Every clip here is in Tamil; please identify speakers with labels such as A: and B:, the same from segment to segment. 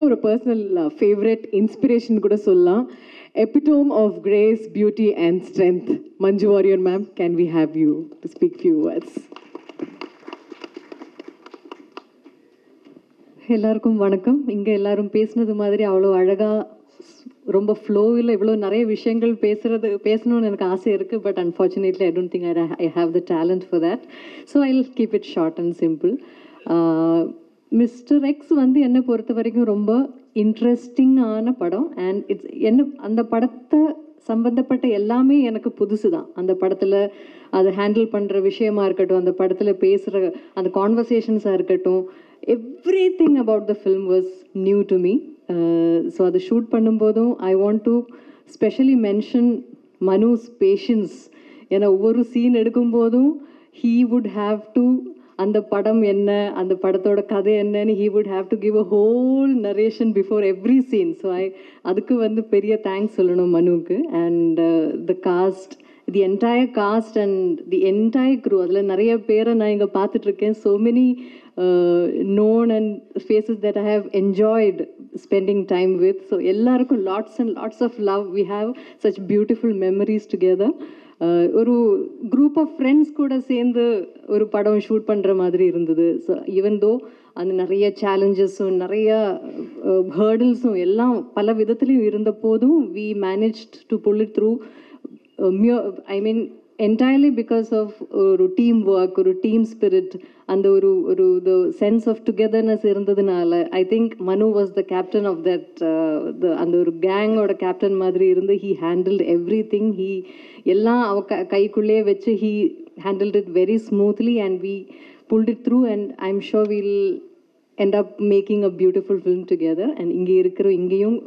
A: ஒரு பர்சனல் ஃபேவரட் இன்ஸ்பிரேஷன் கூட சொல்லலாம். Epitome of grace, beauty and strength. Manju Warrior ma'am, can we have you to speak few words?
B: எல்லாருக்கும் வணக்கம். இங்கே எல்லாரும் பேசுனது மாதிரி அவ்வளோ அழகாக ரொம்ப ஃப்ளோவில் இவ்வளோ நிறைய விஷயங்கள் பேசணும்னு எனக்கு ஆசை இருக்குது. But unfortunately I don't think I have the talent for that. So I will keep it short and simple. Mister X வந்து என்னை பொறுத்த வரைக்கும் ரொம்ப இன்ட்ரெஸ்டிங்கான படம். அண்ட் அந்த படத்தை சம்பந்தப்பட்ட எல்லாமே எனக்கு புதுசு தான். அந்த படத்தில் அதை ஹேண்டில் பண்ணுற விஷயமா இருக்கட்டும், அந்த படத்தில் பேசுகிற அந்த கான்வர்சேஷன்ஸாக இருக்கட்டும், everything about the film was new to me. So அதை ஷூட் பண்ணும்போதும் I want to specially mention Manu's patience. ஏன்னா ஒவ்வொரு சீன் எடுக்கும்போதும் ஹீ வுட் ஹாவ் டு அந்த படம் என்ன, அந்த படத்தோட கதை என்னன்னு he would have to give a whole narration before every scene. So அதுக்கு வந்து பெரிய தேங்க்ஸ் சொல்லணும் மனுவுக்கு. And the cast, the entire cast and the entire crew, அதில் நிறைய பேரை நான் இங்கே பார்த்துட்ருக்கேன். So many known and faces that I have enjoyed spending time with. So எல்லாருக்கும் lots and lots of love. We have such beautiful memories together. ஒரு குரூப் ஆஃப் ஃப்ரெண்ட்ஸ் கூட சேர்ந்து ஒரு படம் ஷூட் பண்ணுற மாதிரி இருந்தது. ஸோ ஈவன் தோ அந்த நிறைய சேலஞ்சஸும் நிறைய ஹேர்டில்ஸும் எல்லாம் பல விதத்துலையும் இருந்த போதும் we managed to pull it through. I mean entirely because of ஒரு டீம் ஒர்க், ஒரு டீம் ஸ்பிரிட், அந்த ஒரு the sense of togetherness இருந்ததுனால I think Manu was the captain of that. அந்த ஒரு கேங்கோட கேப்டன் மாதிரி இருந்து he handled everything. he எல்லாம் கைக்குள்ளே வச்சு he handled it very smoothly and we pulled it through and I'm sure we'll end up making a beautiful film together. And இங்கேயும்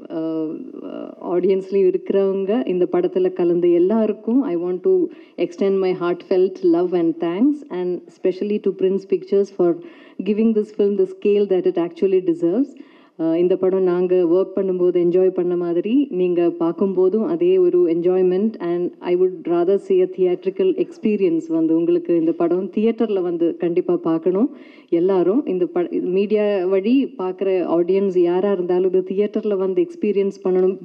B: ஆடியன்ஸ்லையும் இருக்கிறவங்க இந்த படத்தில் கலந்த எல்லாருக்கும் I want to extend my heartfelt love and thanks, and especially to Prince Pictures for giving this film the scale that it actually deserves. இந்த படம் நாங்கள் ஒர்க் பண்ணும்போது என்ஜாய் பண்ண மாதிரி நீங்கள் பார்க்கும்போதும் அதே ஒரு enjoyment. And I would rather say a theatrical experience. வந்து உங்களுக்கு இந்த படம் தியேட்டரில் வந்து கண்டிப்பாக பார்க்கணும். எல்லாரும் இந்த மீடியா வழி பார்க்குற ஆடியன்ஸ் யாராக இருந்தாலும் இது தியேட்டரில் வந்து எக்ஸ்பீரியன்ஸ் பண்ணணும்.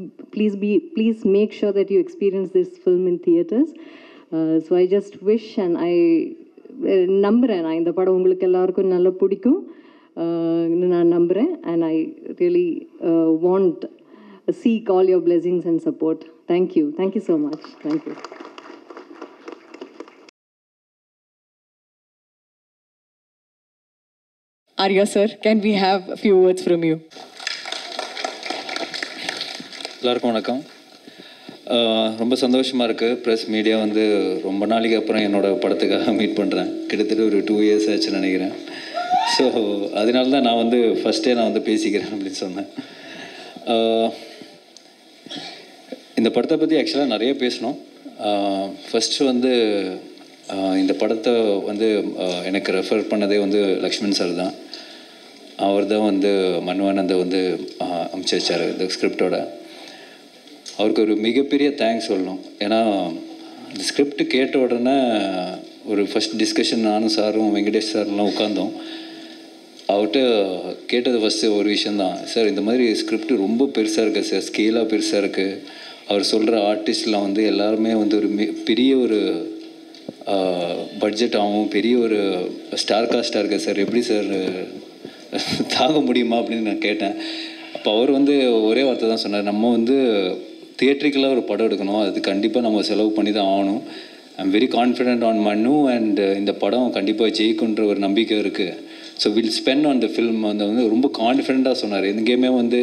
B: Please make sure that you experience this film in theatres. So I just wish and I நம்புகிறேன் நான் இந்த படம் உங்களுக்கு எல்லாருக்கும் நல்லா பிடிக்கும் நான் நம்புகிறேன். And I really want seek all your blessings and support. Thank you so much. Thank you.
A: Arya sir, can we have a few words from you?
C: எல்லாருக்கும் வணக்கம். ரொம்ப சந்தோஷமாக இருக்குது. ப்ரெஸ் மீடியா வந்து ரொம்ப நாளைக்கு அப்புறம் என்னோடய படத்துக்காக மீட் பண்ணுறேன். கிட்டத்தட்ட ஒரு 2 years ஆச்சுன்னு நினைக்கிறேன். ஸோ அதனால தான் நான் வந்து ஃபஸ்ட்டே நான் வந்து பேசிக்கிறேன் அப்படின்னு சொன்னேன். இந்த படத்தை பற்றி ஆக்சுவலாக நிறைய பேசணும். ஃபஸ்ட்டு வந்து இந்த படத்தை வந்து எனக்கு ரெஃபர் பண்ணதே வந்து லக்ஷ்மண் சார் தான். அவர் தான் வந்து மன்வானந்தை வந்து அமுச்சு வச்சார் இந்த ஸ்கிரிப்டோட. அவருக்கு ஒரு மிகப்பெரிய தேங்க்ஸ் சொல்லணும். ஏன்னா இந்த ஸ்கிரிப்ட் கேட்ட உடனே ஒரு ஃபஸ்ட் டிஸ்கஷன் நானும் சாரும் வெங்கடேஷ் சார்லாம் உட்காந்தோம். அவர்கிட்ட கேட்டது ஃபஸ்ட்டு ஒரு விஷயந்தான், சார் இந்த மாதிரி ஸ்கிரிப்ட் ரொம்ப பெருசாக இருக்குது சார், ஸ்கேலாக பெருசாக இருக்குது. அவர் சொல்கிற ஆர்டிஸ்ட்லாம் வந்து எல்லாருமே வந்து ஒரு பெரிய ஒரு பட்ஜெட் ஆகும், பெரிய ஒரு ஸ்டார் காஸ்டாக இருக்குது சார், எப்படி சார் தாங்க முடியுமா அப்படின்னு நான் கேட்டேன். அப்போ அவர் வந்து ஒரே வார்த்தை தான் சொன்னார், நம்ம வந்து தியேட்ரிக்கலாக ஒரு படம் எடுக்கணும், அது கண்டிப்பாக நம்ம செலவு பண்ணி தான் ஆகணும். ஐம் வெரி கான்ஃபிடென்ட் ஆன் மனு அண்ட் இந்த படம் கண்டிப்பாக ஜெயிக்குன்ற ஒரு நம்பிக்கை இருக்குது. So will spend on the film வந்து ரொம்ப கான்ஃபிடென்ட்டாக சொன்னார். எங்கேயுமே வந்து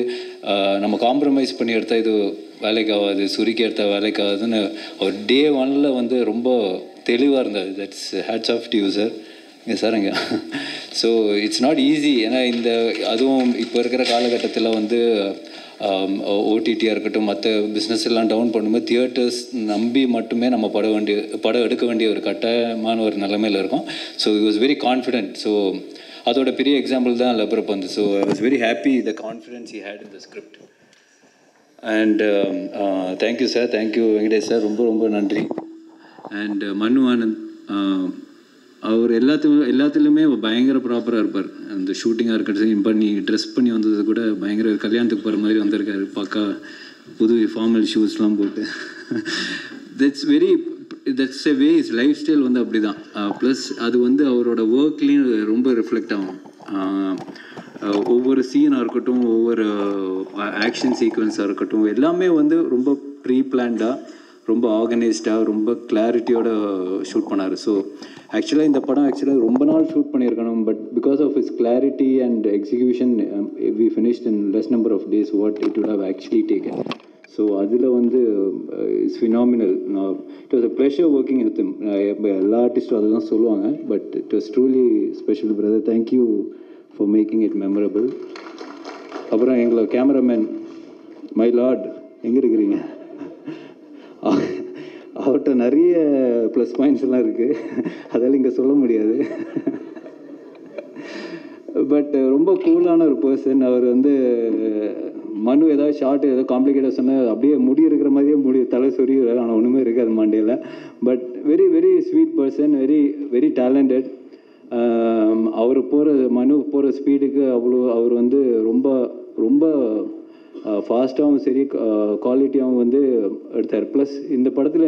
C: நம்ம காம்ப்ரமைஸ் பண்ணி எடுத்தால் இது வேலைக்கு ஆகாது, சுருக்கி எடுத்தால் வேலைக்கு ஆகாதுன்னு அவர் டே 1 வந்து ரொம்ப தெளிவாக இருந்தார். That's hats off to you sir. Sir இங்கே ஸோ இட்ஸ் நாட் ஈஸி. ஏன்னா அதுவும் இப்போ இருக்கிற காலகட்டத்தில் வந்து ஓடிடியாக இருக்கட்டும், மற்ற பிஸ்னஸ் எல்லாம் டவுன் பண்ணும்போது தியேட்டர்ஸ் நம்பி மட்டுமே நம்ம படம் எடுக்க வேண்டிய ஒரு கட்டாயமான ஒரு நிலைமையில் இருக்கும். So it was very confident. So அதோட பெரிய எக்ஸாம்பிள் தான் லெபரப் வந்து. So I was very happy the confidence he had in the script. And thank you sir, thank you Venkatesh sir, ரொம்ப ரொம்ப நன்றி. அண்ட் மனு ஆனந்த், அவர் எல்லாத்துலேயுமே பயங்கர ப்ராப்பராக இருப்பார். அந்த ஷூட்டிங்காக இருக்கட்டும், பண்ணி ட்ரெஸ் பண்ணி வந்தது கூட பயங்கர கல்யாணத்துக்கு போகிற மாதிரி வந்திருக்காரு. பக்கா புது ஃபார்மல் ஷூஸ்லாம் போட்டு. That's a way is life style வந்து அப்படி தான். ப்ளஸ் அது வந்து அவரோட ஒர்க்லேயும் ரொம்ப ரிஃப்ளெக்ட் ஆகும். ஒவ்வொரு சீனாக இருக்கட்டும், ஒவ்வொரு ஆக்ஷன் சீக்வன்ஸாக இருக்கட்டும், எல்லாமே வந்து ரொம்ப ப்ரீ பிளான்டாக, ரொம்ப ஆர்கனைஸ்டாக, ரொம்ப கிளாரிட்டியோட ஷூட் பண்ணார். ஸோ ஆக்சுவலாக இந்த படம் ரொம்ப நாள் ஷூட் பண்ணியிருக்கணும். But because of is clarity and execution we finished in less number of days what it would have actually taken. So அதில் வந்து it's phenomenal. It was a pleasure working with him. எல்லா ஆர்டிஸ்ட்டும் அதை தான் சொல்லுவாங்க. But it was truly special brother. Thank you for making it memorable. அப்புறம் எங்களோட கேமராமேன் மை லார்ட், எங்கே இருக்கிறீங்க? அவர்கிட்ட நிறைய ப்ளஸ் பாயிண்ட்ஸ் எல்லாம் இருக்குது, அதெல்லாம் இங்கே சொல்ல முடியாது. பட் ரொம்ப கூலான ஒரு பர்சன். அவர் வந்து மனு ஏதாவது ஷார்ட் ஏதாவது காம்ப்ளிகேட்டாக சொன்னால் அப்படியே முடி இருக்கிற மாதிரியே தலை சொறி, ஆனால் ஒன்றுமே இருக்காது மண்டையில். But very very sweet person, very very talented. அவர் மனு போகிற ஸ்பீடுக்கு அவர் வந்து ரொம்ப ரொம்ப ஃபாஸ்ட்டாகவும் சரி, குவாலிட்டியாகவும் வந்து எடுத்தார். ப்ளஸ் இந்த படத்தில்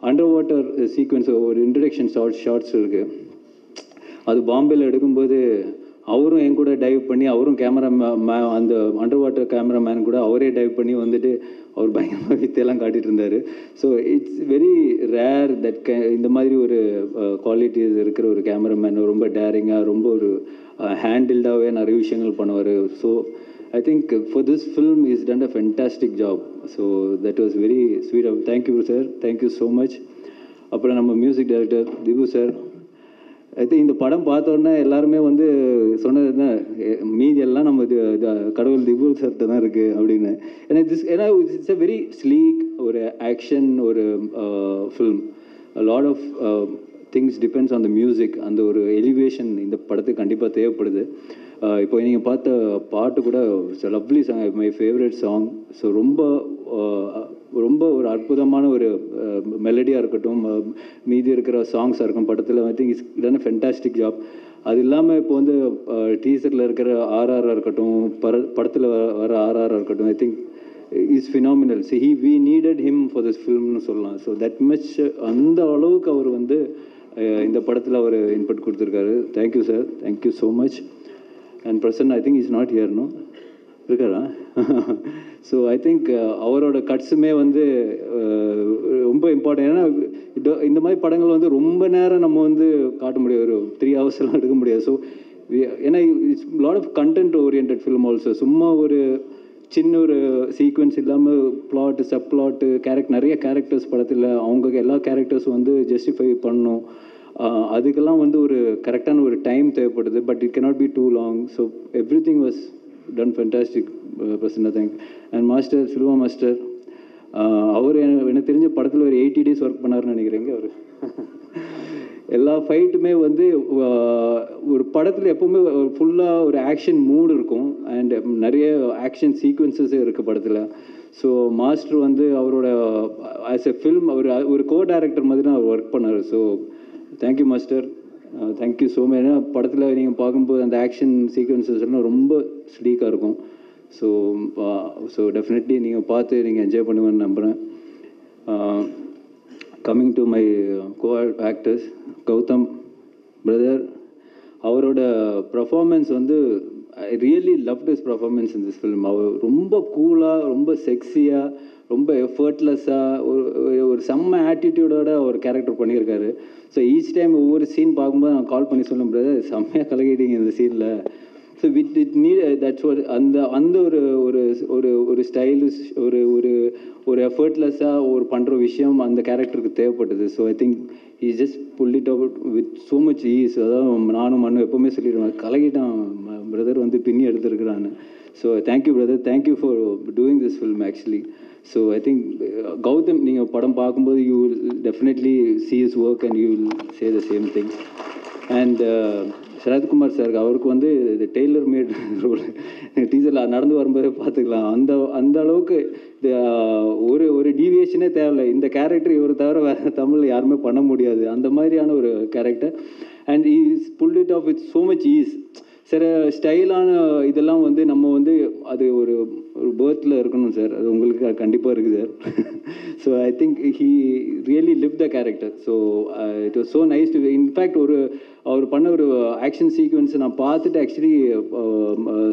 C: அண்டர் வாட்டர் சீக்வன்ஸ் ஒரு இன்ட்ரடக்ஷன் ஷார்ட்ஸ் இருக்குது. அது பாம்பேயில் எடுக்கும்போது அவரும் என் கூட டைவ் பண்ணி, அவரும் அந்த அண்டர் வாட்டர் கேமராமேன் கூட அவரே டைவ் பண்ணி வந்துட்டு அவர் பயங்கரமாக வித்தையெல்லாம் காட்டிகிட்டு இருந்தார். So it's very rare that இந்த மாதிரி ஒரு குவாலிட்டிஸ் இருக்கிற ஒரு கேமராமேன். ரொம்ப டேரிங்காக, ரொம்ப ஒரு ஹேண்டில்டாகவே நிறைய விஷயங்கள் பண்ணுவார். So I think for this film he's done a fantastic job. So that was very sweet of. Thank you sir, thank you so much. அப்புறம் நம்ம music director Dipu sir. I think இந்த படம் பார்த்தோன்னே எல்லாருமே வந்து சொன்னது தான், மீதி எல்லாம் நம்ம கடவுள் திபு சார்கிட்ட தான் இருக்குது அப்படின்னு. ஏன்னா இட்ஸ் a very sleek ஒரு ஆக்ஷன் ஒரு film. a lot of things depends on the music. அந்த ஒரு எலிவேஷன் இந்த படத்துக்கு கண்டிப்பாக தேவைப்படுது. இப்போ நீங்கள் பார்த்த பாட்டு கூட lovely song, my favourite song. So ரொம்ப ரொம்ப ஒரு அற்புதமான ஒரு மெலடியாக இருக்கட்டும், மீதி இருக்கிற சாங்ஸாக இருக்கும் படத்தில். ஐ think it's done a fantastic job. அது இல்லாமல் இப்போ வந்து டீசரில் இருக்கிற ஆர்ஆராக இருக்கட்டும், படத்தில் வர ஆர்ஆராக இருக்கட்டும், I think is phenomenal. So we needed him for this ஃபில்ம்னு சொல்லலாம். ஸோ தட் மச் அந்த அளவுக்கு அவர் வந்து இந்த படத்தில் அவர் இன்புட் கொடுத்துருக்காரு. Thank you sir, thank you so much. And Prasan I think is not here, no இருக்காரா? ஸோ ஐ திங்க் அவரோட கட்ஸுமே வந்து ரொம்ப இம்பார்ட்டன்ட். ஏன்னா இந்த மாதிரி படங்கள் வந்து ரொம்ப நேரம் நம்ம வந்து காட்ட முடியாது, ஒரு 3 ஹவர்ஸ்லாம் எடுக்க முடியாது. ஸோ ஏன்னா it's lot of content orient film also. சும்மா ஒரு சின்ன ஒரு சீக்வன்ஸ் இல்லாமல் பிளாட்டு, சப் பிளாட்டு, நிறைய கேரக்டர்ஸ் படத்தில் அவங்க எல்லா கேரக்டர்ஸும் வந்து ஜஸ்டிஃபை பண்ணணும். அதுக்கெல்லாம் வந்து ஒரு கரெக்டான ஒரு டைம் தேவைப்படுது. But it cannot be too long. So everything was done fantastic Prasanna. Thank. And master Silva master, அவர் எனக்கு தெரிஞ்ச படத்தில் ஒரு 80 days ஒர்க் பண்ணாருன்னு நினைக்கிறேங்க. அவர் எல்லா ஃபைட்டுமே வந்து ஒரு படத்தில் எப்போவுமே ஃபுல்லாக ஒரு ஆக்ஷன் மூடு இருக்கும். அண்ட் நிறைய ஆக்ஷன் சீக்வன்சஸ் இருக்குது படத்தில். ஸோ மாஸ்டர் வந்து அவரோட ஆஸ் எ ஃபில்ம் ஒரு கோ டைரக்டர் மாதிரி தான் அவர் ஒர்க் பண்ணார். So thank you master, thank you so much. ஏன்னா படத்தில் நீங்கள் பார்க்கும்போது அந்த ஆக்ஷன் சீக்வன்சஸ் எல்லாம் ரொம்ப ஸ்லீக்காக இருக்கும். ஸோ டெஃபினெட்லி நீங்கள் பார்த்து நீங்கள் என்ஜாய் பண்ணுவேன்னு நம்புகிறேன். Coming to my co actors, Gautham brother, அவரோட பர்ஃபார்மன்ஸ் வந்து I really loved his performance in this film. அவர் ரொம்ப கூலாக, ரொம்ப செக்ஸியாக, ரொம்ப எஃபர்ட்லெஸ்ஸாக, ஒரு செம்ம ஆட்டிடியூடோட ஒரு கேரக்டர் பண்ணியிருக்காரு. ஸோ ஈச் டைம் ஒவ்வொரு சீன் பார்க்கும்போது நான் கால் பண்ணி சொல்லும் பிரதர் செம்மையாக கலகிட்டீங்க இந்த சீனில். ஸோ இட் நீட் தட்ஸ் ஒரு அந்த ஒரு ஒரு ஒரு ஒரு ஸ்டைலிஷ் ஒரு எஃபர்ட்லெஸ்ஸாக ஒரு பண்ணுற விஷயம் அந்த கேரக்டருக்கு தேவைப்பட்டது. So I think he just pulled it out with so much ease. அதாவது நானும் மண்ணு எப்போவுமே சொல்லிடுவேன், கலகிட்டான் பிரதர் வந்து பின்னி எடுத்துருக்குறான்னு. So thank you brother, thank you for doing this film actually. So I think Gautham நீங்கள் படம் பார்க்கும்போது you will definitely see his work and you will say the same thing. And
D: Sarathkumar சாருக்கு அவருக்கு வந்து இது டெய்லர் மேட் ரோல் டீச்சரில் நடந்து வரும்போதே பார்த்துக்கலாம். அந்த அளவுக்கு ஒரு டீவியேஷனே தேவையில்லை. இந்த கேரக்டர் இவர் தவிர வேறு தமிழில் யாருமே பண்ண முடியாது. அந்த மாதிரியான ஒரு character. And is pull it off with so much ease. சில ஸ்டைலான இதெல்லாம் வந்து நம்ம வந்து அது ஒரு பேர்த்தில் இருக்கணும் சார். அது உங்களுக்கு கண்டிப்பாக இருக்குது sir. So I think he really live the character. So it was so nice to. In fact அவர் பண்ண ஒரு ஆக்ஷன் சீக்வன்ஸ் நான் பார்த்துட்டு ஆக்சுவலி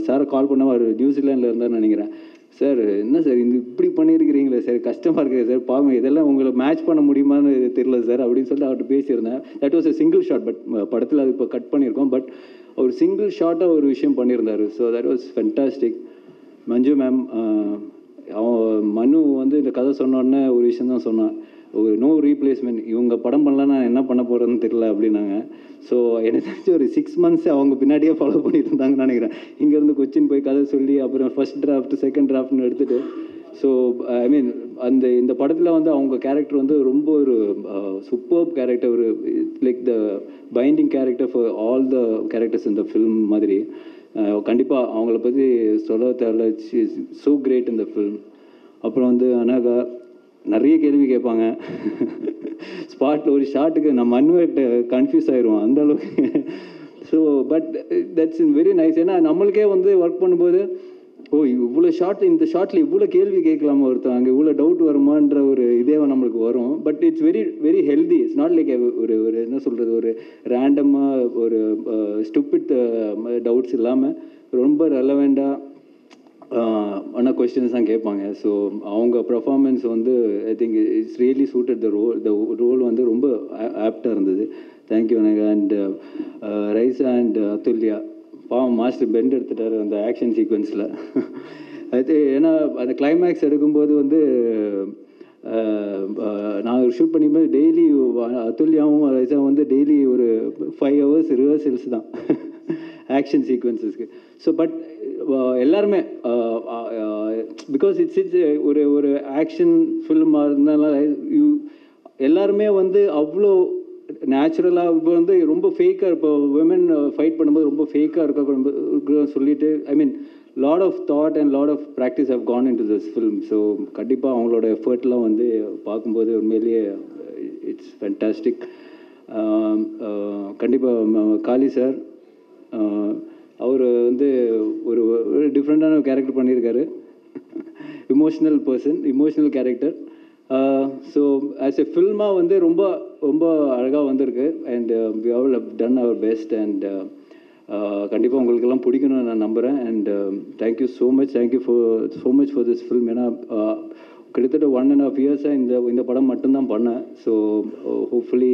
D: சாரை கால் பண்ண அவர் நியூசிலாண்டில் இருந்தார்னு நினைக்கிறேன். சார் என்ன சார் இப்படி பண்ணியிருக்கிறீங்களே சார், கஷ்டமாக இருக்குது சார், பாவம் இதெல்லாம் உங்களை மேட்ச் பண்ண முடியுமான்னு தெரியல சார் அப்படின்னு சொல்லிட்டு அவர்கிட்ட பேசியிருந்தேன். That was a single shot. But படத்தில் அது இப்போ கட் பண்ணியிருக்கோம். பட் ஒரு சிங்கிள் ஷாட்டாக ஒரு விஷயம் பண்ணியிருந்தார். So that was fantastic. Manju ma'am, அவன் மனு வந்து இந்த கதை சொன்னோடனே ஒரு விஷயம் தான் சொன்னான், ஒரு நோ ரீப்ளேஸ்மெண்ட், இவங்க படம் பண்ணலன்னா என்ன பண்ண போகிறதுன்னு தெரியல அப்படின்னாங்க. ஸோ எனக்கு தெரிஞ்சு ஒரு 6 months அவங்க பின்னாடியே ஃபாலோ பண்ணிட்டு இருந்தாங்கன்னு நினைக்கிறேன். இங்கேருந்து கொச்சின் போய் கதை சொல்லி அப்புறம் ஃபர்ஸ்ட் டிராஃப்ட் செகண்ட் டிராஃப்ட்னு எடுத்துகிட்டு. ஸோ ஐ மீன் இந்த படத்தில் வந்து அவங்க கேரக்டர் வந்து ரொம்ப ஒரு சூப்பர்ப் கேரக்டர். ஒரு like the binding character for all the characters இந்த ஃபில்ம் மாதிரி. கண்டிப்பாக அவங்கள பற்றி சொல்ல தேவையில்ல. ஸோ கிரேட் இந்த ஃபில்ம். அப்புறம் வந்து அனாகா நிறைய கேள்வி கேட்பாங்க. ஸ்பாட்டில் ஒரு ஷாட்டுக்கு நம்ம அன்வர்ட் கன்ஃபியூஸ் ஆயிடுவோம் அந்த அளவுக்கு. So but that's very nice. ஏன்னா நம்மளுக்கே வந்து ஒர்க் பண்ணும்போது இவ்வளோ இந்த ஷார்ட்டில் இவ்வளோ கேள்வி கேட்கலாமா ஒருத்தவங்க, இவ்வளோ டவுட் வருமான்ற ஒரு இதே நம்மளுக்கு வரும். But it's very very healthy. It's not like ஒரு என்ன சொல்கிறது, ஒரு ரேண்டமாக ஒரு ஸ்டூபிட் டவுட்ஸ் இல்லாமல் ரொம்ப ரெலவெண்ட்டாக ஆனால் கொஸ்டின்ஸ் தான் கேட்பாங்க. ஸோ அவங்க பர்ஃபார்மன்ஸ் வந்து I think it's really suited the role வந்து ரொம்ப ஆப்டாக இருந்தது. Thank you Anagha. And Raiza and Athulya பாவம் மாஸ்டர் பெண்ட் எடுத்துட்டார் அந்த ஆக்ஷன் சீக்வன்ஸில். அது ஏன்னா அந்த கிளைமேக்ஸ் எடுக்கும்போது வந்து நான் ஷூட் பண்ணிக்கும்போது டெய்லி அதுல்யாவும் ரைஸாவும் வந்து டெய்லி ஒரு 5 hours ரிஹர்சல்ஸ் தான் ஆக்ஷன் சீக்வன்ஸஸ்க்கு. ஸோ பட் எல்லாருமே பிகாஸ் இட்ஸ் ஒரு ஆக்ஷன் ஃபில்மாக இருந்தனால எல்லாருமே வந்து அவ்வளோ நேச்சுரலாக இப்போ வந்து ரொம்ப ஃபேக்காக இப்போ விமன் ஃபைட் பண்ணும்போது ரொம்ப ஃபேக்காக இருக்க சொல்லிட்டு I mean lot of thought and lot of practice have gone in to this film. So கண்டிப்பாக அவங்களோட எஃபர்ட்லாம் வந்து பார்க்கும்போது உண்மையிலேயே இட்ஸ் ஃபென்டாஸ்டிக். கண்டிப்பாக காளி சார் அவர் வந்து ஒரு டிஃப்ரெண்ட்டான கேரக்டர் பண்ணியிருக்காரு. Emotional person, emotional character. So as a ஃபில்மாக வந்து ரொம்ப ரொம்ப அழகாக வந்திருக்கு. And we all have done our best. And கண்டிப்பாக உங்களுக்கெல்லாம் பிடிக்கணும்னு நான் நம்புகிறேன். And thank you so much. Thank you so much for this film. ஏன்னா கிட்டத்தட்ட 1.5 years இந்த படம் மட்டும்தான் பண்ணேன். So hopefully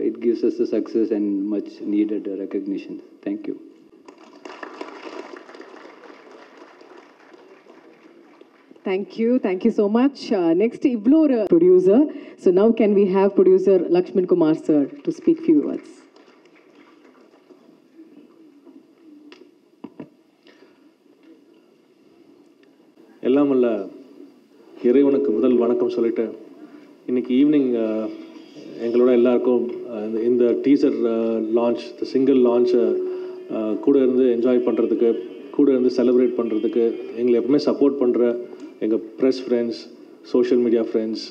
D: it gives us the success and much needed recognition. Thank you.
A: Thank you so much. Next, Ivlor producer. So now can we have producer Lakshman Kumar sir to speak few words.
E: எல்லாம் அல்ல இறைவனுக்கு முதல் வணக்கம் சொல்லிட்டு இன்னைக்கு ஈவினிங் எங்களோட எல்லாருக்கும் இந்த டீசர் லான்ச், இந்த சிங்கிள் லான்ச்சை கூட இருந்து என்ஜாய் பண்ணுறதுக்கு, கூட இருந்து செலிப்ரேட் பண்ணுறதுக்கு எங்களை எப்பவுமே சப்போர்ட் பண்ணுற எங்கள் press friends, social media friends,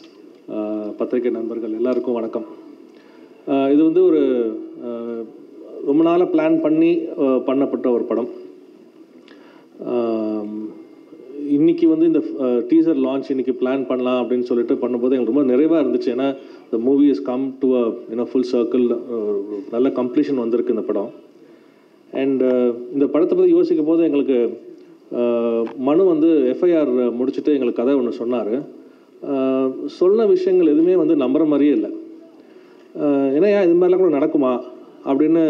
E: பத்திரிகை நண்பர்கள் எல்லாருக்கும் வணக்கம். இது வந்து ஒரு ரொம்ப நாளாக பிளான் பண்ணி பண்ணப்பட்ட ஒரு படம். இன்றைக்கி வந்து இந்த டீசர் லான்ச் இன்றைக்கி பிளான் பண்ணலாம் அப்படின்னு சொல்லிட்டு பண்ணும்போது எங்களுக்கு ரொம்ப நிறைவாக இருந்துச்சு. ஏன்னா the movie is come to a full circle, நல்ல கம்ப்ளீஷன் வந்திருக்கு இந்த படம். அண்ட் இந்த படத்தை பற்றி யோசிக்கும் போது எங்களுக்கு மனு வந்து எஃப்ஐஆர் முடிச்சுட்டு எங்களுக்கு கதை ஒன்று சொன்னார். சொன்ன விஷயங்கள் எதுவுமே வந்து நம்புற மாதிரியே இல்லை. ஏன்னா இது மாதிரிலாம் கூட நடக்குமா அப்படின்னு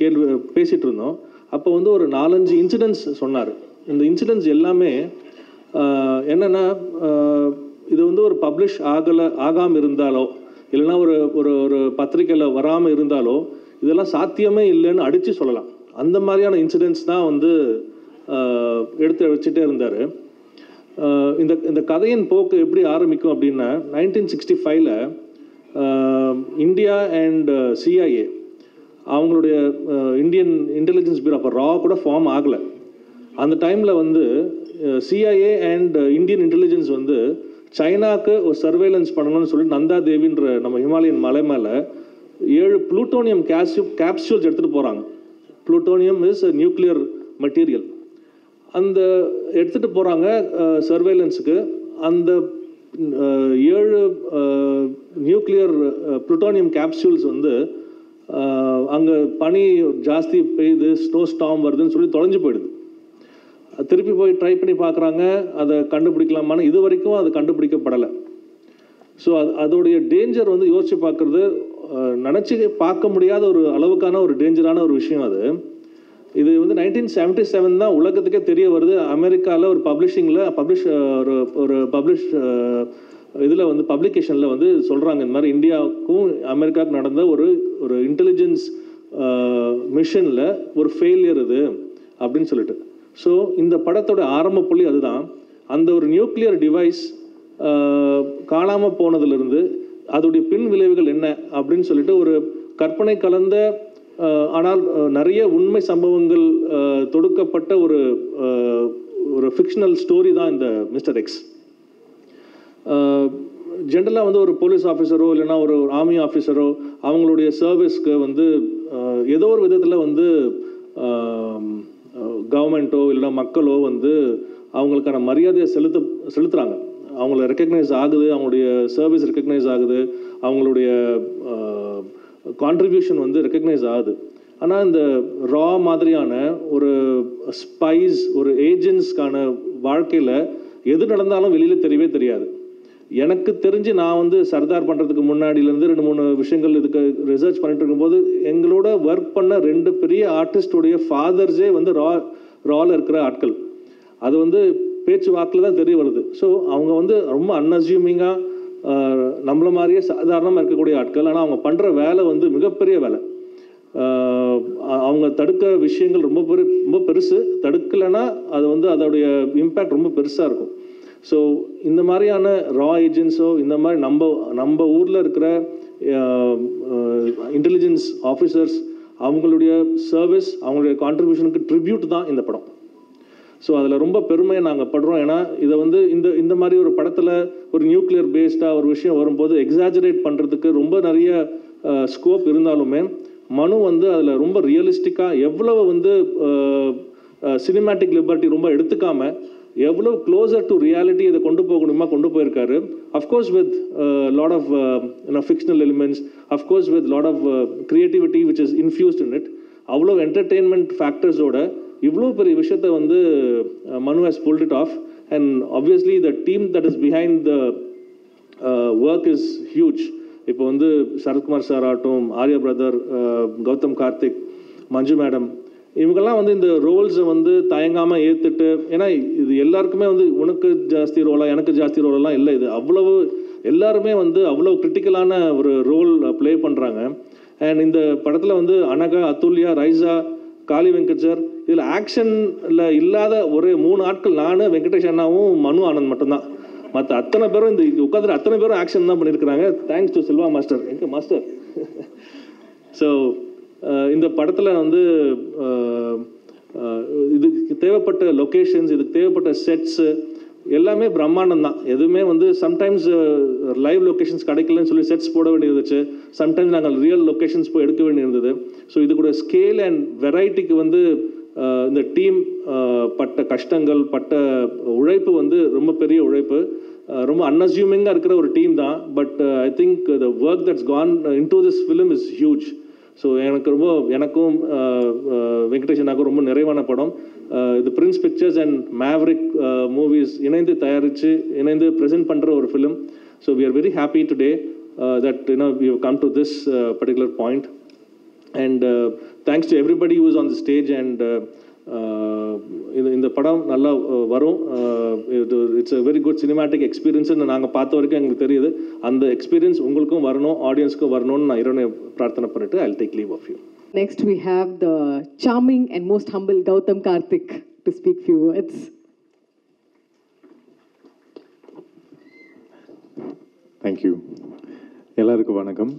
E: கேள்வி பேசிகிட்டு இருந்தோம். அப்போ வந்து ஒரு 4-5 இன்சிடென்ட்ஸ் சொன்னார். இந்த இன்சிடென்ட்ஸ் எல்லாமே என்னென்னா, இது வந்து ஒரு பப்ளிஷ் ஆகாமல் இருந்தாலோ இல்லைன்னா ஒரு ஒரு ஒரு பத்திரிக்கையில் வராமல் இருந்தாலோ இதெல்லாம் சாத்தியமே இல்லைன்னு அடித்து சொல்லலாம். அந்த மாதிரியான இன்சிடென்ட்ஸ் தான் வந்து எடுத்து வச்சுட்டே இருந்தார். இந்த கதையின் போக்கு எப்படி ஆரம்பிக்கும் அப்படின்னா, 1965 இந்தியா அண்ட் CIA அவங்களுடைய இந்தியன் இன்டெலிஜென்ஸ் பியூரோ அப்போ ரா கூட ஃபார்ம் ஆகலை. அந்த டைமில் வந்து சிஐஏ அண்ட் இந்தியன் இன்டெலிஜென்ஸ் வந்து சைனாவுக்கு ஒரு சர்வேலன்ஸ் பண்ணணும்னு சொல்லிட்டு நந்தா தேவின்ற நம்ம ஹிமாலயன் மலை மேலே 7 புளூட்டோனியம் கேப்சூல்ஸ் எடுத்துகிட்டு போகிறாங்க. Plutonium is nuclear material. அந்த எடுத்துகிட்டு போகிறாங்க சர்வேலன்ஸுக்கு. அந்த 7 நியூக்ளியர் புளூட்டோனியம் கேப்சூல்ஸ் வந்து அங்கே பனி ஜாஸ்தி பெய்யுது, ஸ்னோ ஸ்டார்ம் வருதுன்னு சொல்லி தொலைஞ்சு போயிடுது. திருப்பி போய் ட்ரை பண்ணி பார்க்குறாங்க, அதை கண்டுபிடிக்கலாமான்னு. இது வரைக்கும் அது கண்டுபிடிக்கப்படலை. ஸோ அதோடைய டேஞ்சர் வந்து யோசித்து பார்க்குறது நினச்சி பார்க்க முடியாத ஒரு அளவுக்கான ஒரு டேஞ்சரான ஒரு விஷயம் அது. இது வந்து 1977 தான் உலகத்துக்கே தெரிய வருது. அமெரிக்காவில் ஒரு இதில் வந்து பப்ளிகேஷனில் வந்து சொல்கிறாங்க, இந்த மாதிரி இந்தியாவுக்கும் அமெரிக்காவுக்கும் நடந்த ஒரு இன்டெலிஜென்ஸ் மிஷனில் ஒரு ஃபெயிலியர் இது அப்படின்னு சொல்லிட்டு. ஸோ இந்த படத்தோட ஆரம்ப புள்ளி அதுதான். அந்த ஒரு நியூக்ளியர் டிவைஸ் காணாமல் போனதுலேருந்து அதோடைய பின் விளைவுகள் என்ன அப்படின்னு சொல்லிட்டு ஒரு கற்பனை கலந்த ஆனால் நிறைய உண்மை சம்பவங்கள் தொடுக்கப்பட்ட ஒரு ஃபிக்ஷனல் ஸ்டோரி தான் இந்த மிஸ்டர் எக்ஸ். ஜென்ரலாக வந்து ஒரு போலீஸ் ஆஃபீஸரோ இல்லைன்னா ஒரு ஆர்மி ஆஃபீஸரோ அவங்களுடைய சர்வீஸ்க்கு வந்து ஏதோ ஒரு விதத்தில் வந்து கவர்மெண்ட்டோ இல்லைன்னா மக்களோ வந்து அவங்களுக்கான மரியாதையை செலுத்துகிறாங்க. அவங்கள ரெக்கக்னைஸ் ஆகுது, அவங்களுடைய சர்வீஸ் ரெக்கக்னைஸ் ஆகுது, அவங்களுடைய கான்ட்ரிபியூஷன் வந்து ரெக்கக்னைஸ் ஆகுது. ஆனால் இந்த ரா மாதிரியான ஒரு ஸ்பைஸ், ஒரு ஏஜென்ட்ஸ்க்கான வாழ்க்கையில் எது நடந்தாலும் வெளியில் தெரியவே தெரியாது. எனக்கு தெரிஞ்சு நான் வந்து சர்தார் பண்ணுறதுக்கு முன்னாடியிலேருந்து 2-3 விஷயங்கள் இதுக்கு ரிசர்ச் பண்ணிட்டு இருக்கும்போது எங்களோட ஒர்க் பண்ண 2 பெரிய ஆர்டிஸ்டோடைய ஃபாதர்ஸே வந்து ராவில் இருக்கிற ஆட்கள். அது வந்து பேச்சு வாக்கில் தான் தெரிய வருது. ஸோ அவங்க வந்து ரொம்ப அன்அஸ்யூமிங்காக நம்மள மாதிரியே சாதாரணமாக இருக்கக்கூடிய ஆட்கள். ஆனால் அவங்க பண்ணுற வேலை வந்து மிகப்பெரிய வேலை. அவங்க தடுக்க விஷயங்கள் ரொம்ப பெருசு. தடுக்கலைன்னா அது வந்து அதோடைய இம்பேக்ட் ரொம்ப பெருசாக இருக்கும். ஸோ இந்த மாதிரியான ரா ஏஜென்ட்ஸோ இந்த மாதிரி நம்ம ஊரில் இருக்கிற இன்டெலிஜென்ஸ் ஆஃபீஸர்ஸ் அவங்களுடைய சர்வீஸ், அவங்களுடைய கான்ட்ரிபியூஷனுக்கு ட்ரிபியூட் தான் இந்த படம். ஸோ அதில் ரொம்ப பெருமையை நாங்கள் படுறோம். ஏன்னா இதை வந்து இந்த மாதிரி ஒரு படத்தில் ஒரு நியூக்ளியர் பேஸ்டாக ஒரு விஷயம் வரும்போது எக்ஸாஜரேட் பண்ணுறதுக்கு ரொம்ப நிறைய ஸ்கோப் இருந்தாலுமே மனு வந்து அதில் ரொம்ப ரியலிஸ்டிக்காக எவ்வளவு வந்து சினிமேட்டிக் லிபர்ட்டி ரொம்ப எடுத்துக்காமல் எவ்வளோ க்ளோசர் டு ரியாலிட்டி இதை கொண்டு போகணுமா கொண்டு போயிருக்காரு. Of course with lot of fictional elements, of course with lot of creativity which is infused in it. அவ்வளோ என்டர்டெயின்மெண்ட் ஃபேக்டர்ஸோட இவ்வளோ பெரிய விஷயத்தை வந்து Manu has pulled it off. And obviously the team that is behind the work is huge. இப்போ வந்து சரத்குமார் சார் ஆகட்டும், ஆர்யா பிரதர், கௌதம் கார்த்திக், மஞ்சு மேடம், இவங்கெல்லாம் வந்து இந்த ரோல்ஸை வந்து தயங்காமல் ஏற்றுட்டு, ஏன்னா இது எல்லாருக்குமே வந்து உனக்கு ஜாஸ்தி ரோலாக எனக்கு ஜாஸ்தி ரோலெல்லாம் இல்லை. இது அவ்வளவு எல்லாருமே வந்து அவ்வளோ கிரிட்டிக்கலான ஒரு ரோல் ப்ளே பண்ணுறாங்க. அண்ட் இந்த படத்தில் வந்து அனகா, அதுல்யா, ரைசா, காளி வெங்கட் சார், இதில் ஆக்ஷனில் இல்லாத ஒரு 3 ஆட்கள் நான், வெங்கடேஷ் அண்ணாவும், மனு ஆனந்த் மட்டும்தான். மற்ற அத்தனை பேரும் இந்த உட்காந்துட்டு அத்தனை பேரும் ஆக்ஷன் தான் பண்ணியிருக்கிறாங்க. தேங்க்ஸ் டு சில்வா மாஸ்டர், எங்கள் மாஸ்டர். ஸோ இந்த படத்தில் வந்து இதுக்கு தேவைப்பட்ட லொக்கேஷன்ஸ், இதுக்கு தேவைப்பட்ட செட்ஸு எல்லாமே பிரம்மாண்டம் தான். எதுவுமே வந்து சம்டைம்ஸ் லைவ் லொக்கேஷன்ஸ் கிடைக்கலன்னு சொல்லி செட்ஸ் போட வேண்டியது. சம்டைம்ஸ் நாங்கள் ரியல் லொக்கேஷன்ஸ் போய் எடுக்க வேண்டியிருந்தது. ஸோ இது கூட ஸ்கேல் அண்ட் வெரைட்டிக்கு வந்து இந்த டீம் பட்ட கஷ்டங்கள், பட்ட உழைப்பு வந்து ரொம்ப பெரிய உழைப்பு. ரொம்ப அன்அஸ்யூமிங்காக இருக்கிற ஒரு டீம் தான். But I think the work that's gone in to this film is huge. So எனக்கும் வெங்கடேஷனாக்கும் ரொம்ப நிறைவான படம். இது Prince Pictures and Maverick Movies இணைந்து ப்ரெசென்ட் பண்ணுற ஒரு film. So we are very happy today that we have come to this particular point. And thanks to everybody who is on the stage. And இந்த படம் நல்லா வரும். It's a very good cinematic எக்ஸ்பீரியன்ஸ்னு நாங்கள் பார்த்த வரைக்கும் எங்களுக்கு தெரியுது. அந்த எக்ஸ்பீரியன்ஸ் உங்களுக்கும் வரணும், ஆடியன்ஸ்க்கும் வரணும்னு நான் இறைவனை பிரார்த்தனை பண்ணிட்டு I'll take leave of you.
A: Next we have the charming and most humble Gautam Karthik to speak few words.
F: Thank you. எல்லாருக்கும் வணக்கம்.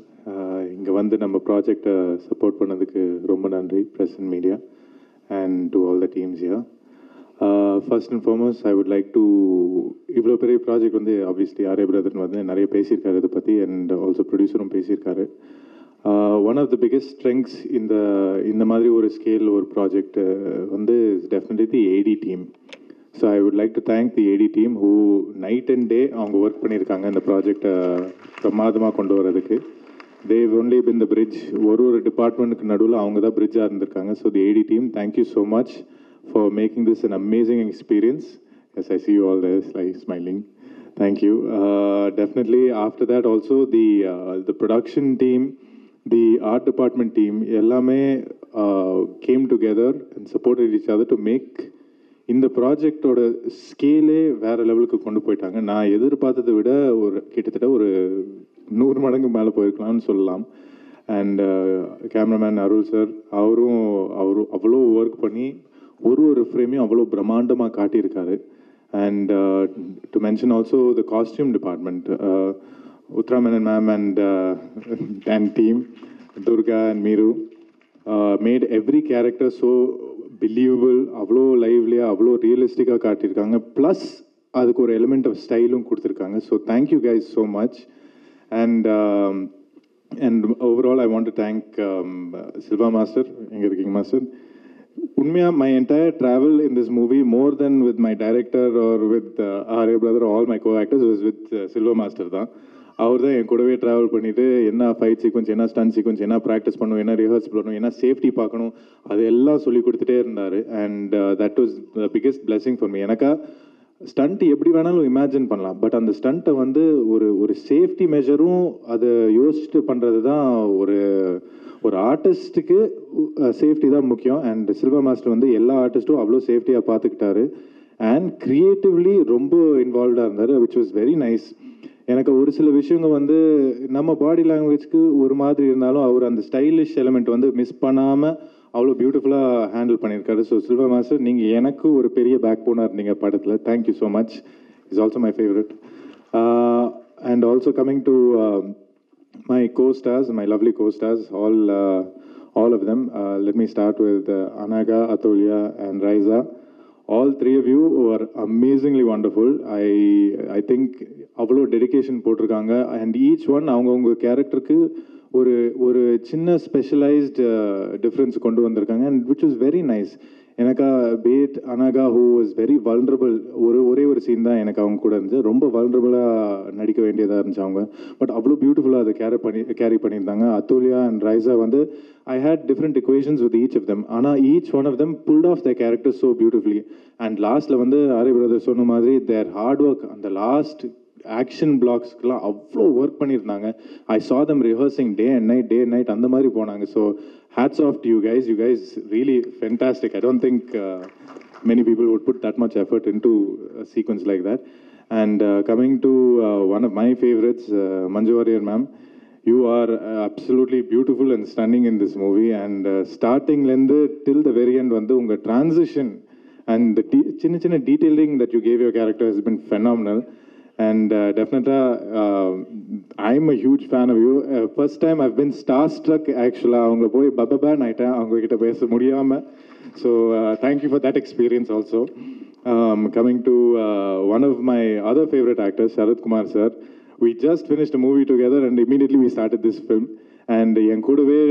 F: இங்கே வந்து நம்ம ப்ராஜெக்டை சப்போர்ட் பண்ணதுக்கு ரொம்ப நன்றி press and media and to all the teams here. First and foremost I would like to, இவ்வளோ பெரிய ப்ராஜெக்ட் வந்து ஆப்வியஸ்லி ஆர்ஏ பிரதர் வந்து நிறைய பேசியிருக்காரு இதை பற்றி, அண்ட் ஆல்சோ ப்ரொடியூசரும் பேசியிருக்காரு. One of the biggest strengths இந்த மாதிரி ஒரு ஸ்கேல் ஒரு ப்ராஜெக்ட் வந்து definitely the AD team. So I would like to thank the AD team who night and day அவங்க ஒர்க் பண்ணியிருக்காங்க இந்த ப்ராஜெக்டை பிரமாதமாக கொண்டு வரதுக்கு. They've only been the bridge, ஒரு டிபார்ட்மெண்ட்டுக்கு நடுவில் அவங்க தான் பிரிட்ஜாக இருந்திருக்காங்க. So the AD team, thank you so much for making this an amazing experience. Yes, I see you all there smiling. Thank you. Definitely after that also the production team, the art department team, ellame came together and supported each other to make இந்த ப்ராஜெக்டோட ஸ்கேலே வேறு லெவலுக்கு கொண்டு போயிட்டாங்க. நான் எதிர்பார்த்ததை விட கிட்டத்தட்ட ஒரு 100 மடங்கு மேலே போயிருக்கலாம்னு சொல்லலாம். அண்ட் கேமராமேன் அருள் சார், அவரும் அவ்வளோ ஒர்க் பண்ணி ஒரு ஃப்ரேமையும் அவ்வளோ பிரம்மாண்டமாக காட்டியிருக்காரு. And to mention also the costume department, உத்ராமேனன் ma'am and team, Durga and மீரு mat every character so believable, அவ்வளோ லைவ்லியாக அவ்வளோ ரியலிஸ்டிக்காக காட்டியிருக்காங்க. ப்ளஸ் அதுக்கு ஒரு எலிமெண்ட் ஆஃப் ஸ்டைலும் கொடுத்துருக்காங்க. So thank you guys so much. And overall I want to thank Silva master. எங்கே இருக்கீங்க மாஸ்டர்? உண்மையாக my entire travel in this movie, more than with my director or with R.A. brother or all my co-actors, was with Silva Master தான். அவர் தான் என் கூடவே ட்ராவல் பண்ணிவிட்டு என்ன ஃபைட் சீக்வன்ஸ், என்ன ஸ்டன் சீக்வன்ஸ், என்ன ப்ராக்டிஸ் பண்ணணும், என்ன ரிஹர்ஸ் பண்ணணும், என்ன சேஃப்டி பார்க்கணும், அது எல்லாம் சொல்லி கொடுத்துட்டே இருந்தார். And that was the biggest blessing for me. எனக்கா ஸ்டண்ட் எப்படி வேணாலும் இமேஜின் பண்ணலாம், பட் அந்த ஸ்டண்ட்டை வந்து ஒரு சேஃப்டி மெஷரும் அதை யோசிச்சுட்டு பண்ணுறது தான் ஒரு ஆர்டிஸ்ட்டுக்கு சேஃப்டி தான் முக்கியம். அண்ட் சில்வா மாஸ்டர் வந்து எல்லா ஆர்டிஸ்ட்டும் அவ்வளோ சேஃப்டியாக பார்த்துக்கிட்டாரு. அண்ட் க்ரியேட்டிவ்லி ரொம்ப இன்வால்வ்டாக இருந்தார், விச் வாஸ் வெரி நைஸ். எனக்கு ஒரு சில விஷயங்கள் வந்து நம்ம பாடி லாங்குவேஜ்க்கு ஒரு மாதிரி இருந்தாலும் அவர் அந்த ஸ்டைலிஷ் எலிமெண்ட் வந்து மிஸ் பண்ணாமல் அவ்வளோ பியூட்டிஃபுல்லாக ஹேண்டில் பண்ணியிருக்காரு. ஸோ சில்வா மாஸ்டர், நீங்கள் எனக்கு ஒரு பெரிய பேக் போனாக இருந்தீங்க படத்தில். Thank you so much. Is also my favourite. And also coming to my co-stars, my lovely co-stars, all of them. Let me start with Anaga, Atulya and Raiza. All three of you were amazingly wonderful. I think avlo dedication போட்டிருக்காங்க. and each one அவங்க கேரக்டருக்கு ஒரு சின்ன ஸ்பெஷலைஸ்ட் டிஃப்ரென்ஸ் கொண்டு வந்திருக்காங்க. and which was very nice. எனக்கு பேட் Anagha who was very vulnerable, ஒரே ஒரு சீன் தான் எனக்கு அவங்க கூட இருந்துச்சு. ரொம்ப வல்னரபிளாக நடிக்க வேண்டியதாக இருந்துச்சு அவங்க, பட் அவ்வளோ பியூட்டிஃபுல்லாக அதை கேரி பண்ணியிருந்தாங்க. அத்துல்யா அண்ட் ரைசா வந்து I had different equations with each of them, ஆனால் each one of them pulled off their characters so beautifully. And லாஸ்ட்டில் வந்து ஆர்ஏ பிரதர் சொன்ன மாதிரி தேர் ஹார்ட் ஒர்க், அந்த லாஸ்ட் ஆக்ஷன் பிளாக்ஸ்க்கெலாம் அவ்வளோ ஒர்க் பண்ணியிருந்தாங்க. ஐ saw them rehearsing day and night அந்த மாதிரி போனாங்க. So hats off to you guys really fantastic. I don't think many people would put that much effort into a sequence like that. And coming to one of my favorites, Manju Warrier ma'am, you are absolutely beautiful and stunning in this movie. And starting lende till the very end vandu unga transition and the chinna detailing that you gave your character has been phenomenal. And definitely I'm a huge fan of you. First time I've been starstruck actually. avanga poi bababa naita avanga kitta pesa mudiyama. So thank you for that experience also. Coming to one of my other favorite actors, Sharath Kumar sir. We just finished a movie together and immediately we started this film. And என் கூடவே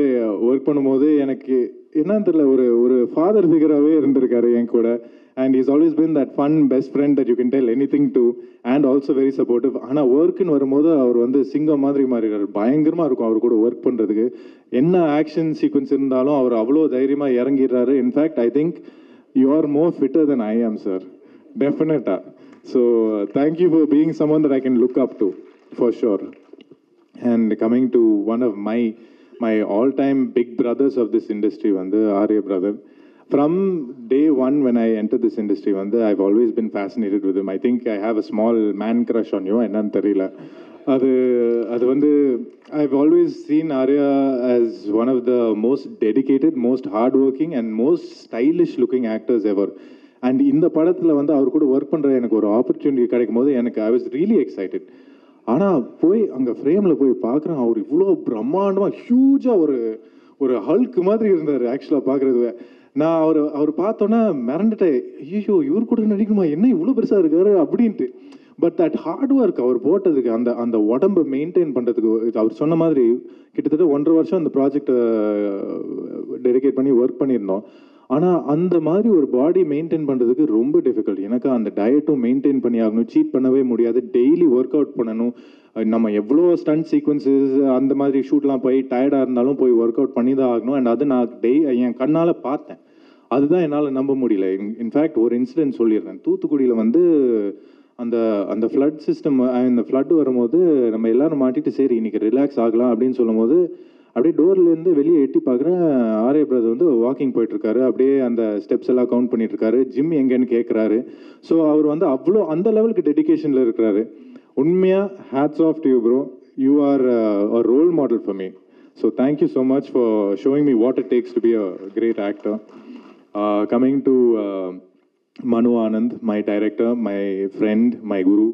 F: ஒர்க் பண்ணும்போது எனக்கு என்னன்னு தெரியல, ஒரு ஃபாதர் ஃபிகராகவே இருந்திருக்காரு என் கூட. And he's always been that fun best friend that you can tell anything to, and also very supportive. ஆனால் ஒர்க்குன்னு வரும்போது அவர் வந்து சிங்கம் மாதிரி மாறிடுறாரு. பயங்கரமாக இருக்கும் அவர் கூட ஒர்க் பண்ணுறதுக்கு. என்ன ஆக்ஷன் சீக்வன்ஸ் இருந்தாலும் அவர் அவ்வளோ தைரியமாக இறங்கிடுறாரு. In fact I think you are more fitter than I am sir, டெஃபினட்டாக. So thank you for being someone that I can look up to for sure. And coming to one of my all-time big brothers of this industry, வந்து RA brother. From day one when I entered this industry, I've always been fascinated with him. I think I have a small man crush on you. என்னன்னு தெரியல. அது வந்து I've always seen Arya as one of the most dedicated, most hardworking and most stylish looking actors ever. And இந்த படத்தில் வந்து அவர் கூட ஒர்க் பண்ணுற எனக்கு ஒரு ஆப்பர்ச்சுனிட்டி கிடைக்கும் போது எனக்கு I was really excited. ஆனால் போய் அங்கே ஃப்ரேமில் போய் பார்க்குறேன், அவர் இவ்வளோ பிரம்மாண்டமாக ஹியூஜாக ஒரு ஹல்க் மாதிரி இருந்தார் ஆக்சுவலாக பார்க்குறது. நான் அவர் பார்த்தோன்னா மிரண்டுட்டேன், ஐயோ இவர் கூட நடிக்கணுமா, என்ன இவ்வளோ பெருசாக இருக்காரு அப்படின்ட்டு. பட் தட் ஹார்ட் ஒர்க் அவர் போட்டதுக்கு, அந்த உடம்பை மெயின்டைன் பண்ணுறதுக்கு, அவர் சொன்ன மாதிரி கிட்டத்தட்ட 1.5 வருஷம் அந்த ப்ராஜெக்டை டெடிகேட் பண்ணி ஒர்க் பண்ணியிருந்தோம். ஆனால் அந்த மாதிரி ஒரு பாடி மெயின்டைன் பண்ணுறதுக்கு ரொம்ப டிஃபிகல்ட். எனக்கு அந்த டயட்டும் மெயின்டைன் பண்ணி ஆகணும், சீட் பண்ணவே முடியாது, டெய்லி ஒர்க் அவுட் பண்ணணும். நம்ம எவ்வளோ ஸ்டண்ட் சீக்வன்சஸ் அந்த மாதிரி ஷூட்லாம் போய் டயர்டாக இருந்தாலும் போய் ஒர்க் அவுட் பண்ணி தான் ஆகணும். அண்ட் அது நான் என் கண்ணால் பார்த்தேன், அதுதான் என்னால் நம்ப முடியல. இன்ஃபேக்ட் ஒரு இன்சிடென்ட் சொல்லிடுறேன். தூத்துக்குடியில் வந்து அந்த ஃப்ளட் சிஸ்டம், இந்த ஃப்ளட் வரும்போது நம்ம எல்லோரும் மாட்டிட்டு சரி இன்னைக்கு ரிலாக்ஸ் ஆகலாம் அப்படின்னு சொல்லும்போது அப்படியே டோர்லேருந்து வெளியே எட்டி பார்க்குறேன், ஆர்ஏ பிரதர் வந்து வாக்கிங் போயிட்டுருக்காரு, அப்படியே அந்த ஸ்டெப்ஸ் எல்லாம் கவுண்ட் பண்ணிட்டுருக்காரு, ஜிம் எங்கேன்னு கேட்குறாரு. ஸோ அவர் வந்து அவ்வளோ அந்த லெவலுக்கு டெடிக்கேஷனில் இருக்கிறாரு. உண்மையாக hats off to you bro, you are a role model for me. So thank you so much for showing me what it takes to be a great actor. Coming to Manu Anand, my director, my friend, my guru.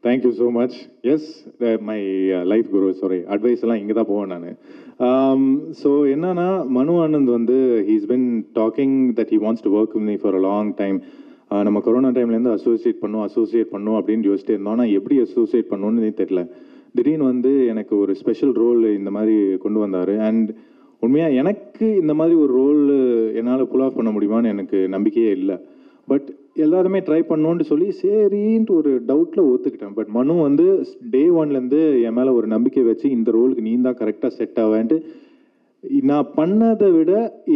F: Thank you so much. Yes, my life guru, sorry. Advice எல்லாம் இங்கே தான் போவேன் நான். ஸோ என்னன்னா, மனு ஆனந்த் வந்து he's been talking that he wants to work with me for a long time. நம்ம கொரோனா டைம்லேருந்து அசோசியேட் பண்ணும் அப்படின்னு யோசிச்சுட்டு இருந்தோம். ஆனால் எப்படி அசோசியேட் பண்ணணும்னு தெரியல. திடீர்னு வந்து எனக்கு ஒரு ஸ்பெஷல் ரோல் இந்த மாதிரி கொண்டு வந்தார். அண்ட் உண்மையாக எனக்கு இந்த மாதிரி ஒரு ரோல் என்னால் புல் ஆஃப் பண்ண முடியுமான்னு எனக்கு நம்பிக்கையே இல்லை. பட் எல்லாருமே ட்ரை பண்ணோன்னு சொல்லி சரின்ட்டு ஒரு டவுட்டில் ஒத்துக்கிட்டேன். பட் மனு வந்து டே 1லேருந்து என் மேலே ஒரு நம்பிக்கை வச்சு இந்த ரோலுக்கு நீ தான் கரெக்டாக செட் ஆவேன்ட்டு நான் பண்ணதை விட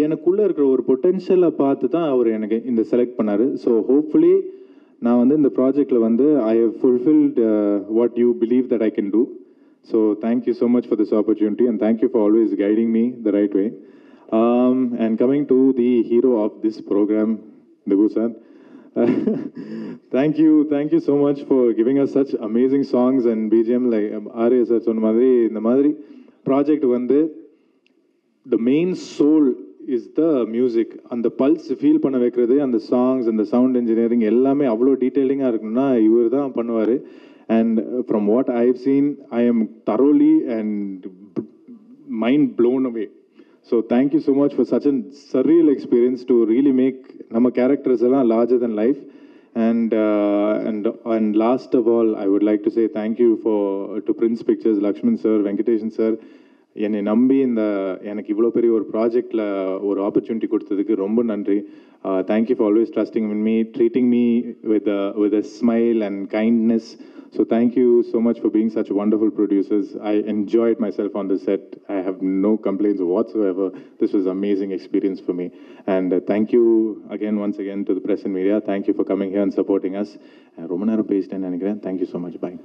F: எனக்குள்ளே இருக்கிற ஒரு பொட்டென்ஷியலை பார்த்து தான் அவர் எனக்கு இந்த செலக்ட் பண்ணார். ஸோ ஹோப்ஃபுல்லி நான் வந்து இந்த ப்ராஜெக்டில் வந்து I have fulfilled what you believe that I can do. So thank you so much for this opportunity and thank you for always guiding me the right way. And coming to the hero of this program, Debu sir. Thank you so much for giving us such amazing songs and BGM. Like Arya sir சொன்ன மாதிரி இந்த மாதிரி ப்ராஜெக்ட் வந்து the main soul is the music. அந்த பல்ஸ் ஃபீல் பண்ண வைக்கிறது, அந்த சாங்ஸ், அந்த சவுண்ட் இன்ஜினியரிங் எல்லாமே அவ்வளோ டீட்டெயிலிங்காக இருக்கணும்னா இவர் தான் பண்ணுவார். And from what I have seen I am thoroughly and mind blown away. So thank you so much for such a surreal experience to really make nama characters alla larger than life. And last of all, I would like to say thank you to Prince Pictures, Lakshman sir, Venkateshan sir. என்னை நம்பி எனக்கு இவ்வளோ பெரிய ஒரு ப்ராஜெக்டில் ஒரு ஆப்பர்ச்சுனிட்டி கொடுத்ததுக்கு ரொம்ப நன்றி. Thank you for always trusting in me, treating me with a smile and kindness. So thank you so much for being such wonderful producers. I enjoyed myself on the set. I have no complaints whatsoever. This was an amazing experience for me. And thank you once again to the press and media. Thank you for coming here and supporting us. ரொம்ப நேரம் பேசிட்டேன்னு நினைக்கிறேன். Thank you so much. Bye.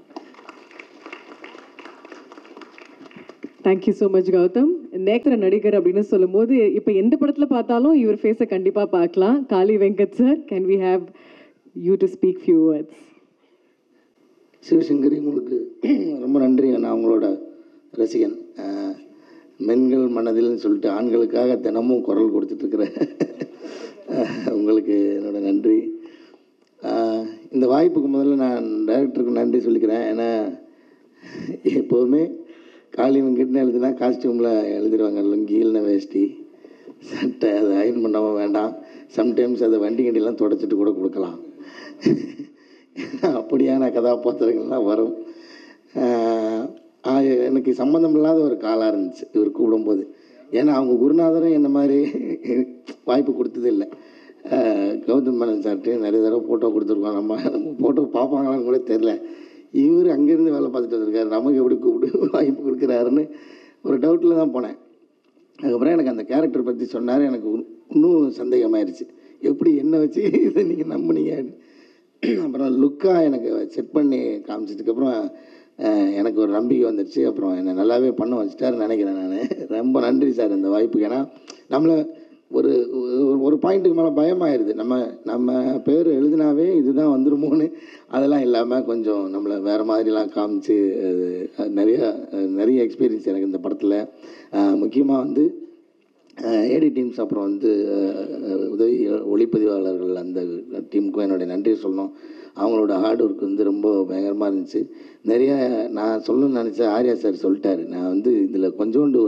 A: Thank you so much Gautham. நேக்கிற நடிகர் அப்படின்னு சொல்லும்போது இப்போ எந்த படத்தில் பார்த்தாலும் இவர் ஃபேஸை கண்டிப்பாக பார்க்கலாம். Kaali Venkat sir, can we have you to speak few words?
G: Sivasankari, உங்களுக்கு ரொம்ப நன்றி. நான் உங்களோட ரசிகன். மென்கள் மனதில்னு சொல்லிட்டு ஆண்களுக்காக தினமும் குரல் கொடுத்துட்ருக்குறேன். உங்களுக்கு என்னோட நன்றி. இந்த வாய்ப்புக்கு முதல்ல நான் டைரக்டருக்கு நன்றி சொல்லிக்கிறேன். ஏன்னா எப்போதுமே காளி வெங்கட்னு எழுதுனா காஸ்டியூமில் எழுதிடுவாங்க, லுங்கி இல்லைன்னா வேஷ்டி சட்டை, அதை அயன் பண்ணாமல் வேண்டாம். சம்டைம்ஸ் அதை வண்டி கண்டிலாம் தொடச்சிட்டு கூட கொடுக்கலாம். அப்படியான கதாபாத்திரங்கள்லாம் வரும். எனக்கு சம்மந்தம் இல்லாத ஒரு காலாக இருந்துச்சு இவர் கூப்பிடும்போது. ஏன்னா அவங்க குருநாதரும் என்ன மாதிரி வாய்ப்பு கொடுத்தது இல்லை. கௌதம் மேனன் சார்ட்டு நிறைய தடவை ஃபோட்டோ கொடுத்துருக்கோம். நம்ம ஃபோட்டோ பார்ப்பாங்களான்னு கூட தெரில. இவர் அங்கேருந்து வேலை பார்த்துட்டு வந்திருக்காரு, நமக்கு எப்படி கூப்பிட்டு வாய்ப்பு கொடுக்குறாருன்னு ஒரு டவுட்டில் தான் போனேன். அதுக்கப்புறம் எனக்கு அந்த கேரக்டர் பற்றி சொன்னார். எனக்கு இன்னும் சந்தேகமாயிருச்சு, எப்படி என்ன வச்சு இதை நீங்கள் நம்பினீங்க. அப்புறம் லுக்காக எனக்கு செட் பண்ணி காமிச்சதுக்கப்புறம் எனக்கு ஒரு நம்பிக்கை வந்துடுச்சு. அப்புறம் என்னை நல்லாவே பண்ண வச்சுட்டாருன்னு நினைக்கிறேன். நான் ரொம்ப நன்றி சார் இந்த வாய்ப்புக்கு. ஏன்னா நம்மளை ஒரு பாயிண்ட்டுக்கு மேலே பயமாயிருது. நம்ம பேர் எழுதினாவே இதுதான் வந்துருமோன்னு, அதெல்லாம் இல்லாமல் கொஞ்சம் நம்மளை வேறு மாதிரிலாம் காமிச்சு நிறைய எக்ஸ்பீரியன்ஸ் எனக்கு இந்த படத்தில். முக்கியமாக வந்து ஏடி டீம்ஸ் அப்புறம் வந்து உதவி ஒளிப்பதிவாளர்கள் அந்த டீமுக்கும் என்னுடைய நன்றி சொல்லணும். அவங்களோட ஹார்ட் ஒர்க் வந்து ரொம்ப பயங்கரமாக இருந்துச்சு. நிறைய நான் சொல்லணும்னு நினச்சேன், ஆர்யா சார் சொல்லிட்டாரு. நான் வந்து இதில் கொஞ்சோண்டு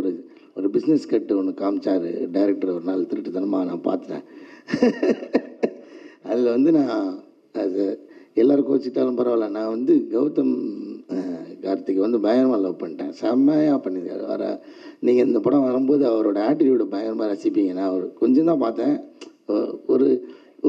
G: ஒரு பிஸ்னஸ் கட்டு ஒன்று காமிச்சார் டைரக்டர் ஒரு நாள், திருட்டுத்தனமாக நான் பார்த்துட்டேன். அதில் வந்து நான் அது எல்லோரும் கோச்சிட்டாலும் பரவாயில்ல, நான் வந்து கௌதம் கார்த்திகை வந்து பயங்கரமாக லவ் பண்ணிட்டேன். செம்மையாக பண்ணியிருக்காரு. நீங்கள் இந்த படம் வரும்போது அவரோட ஆட்டிடியூடை பயங்கரமாக ரசிப்பீங்க. நான் ஒரு கொஞ்சம் தான் பார்த்தேன். ஒரு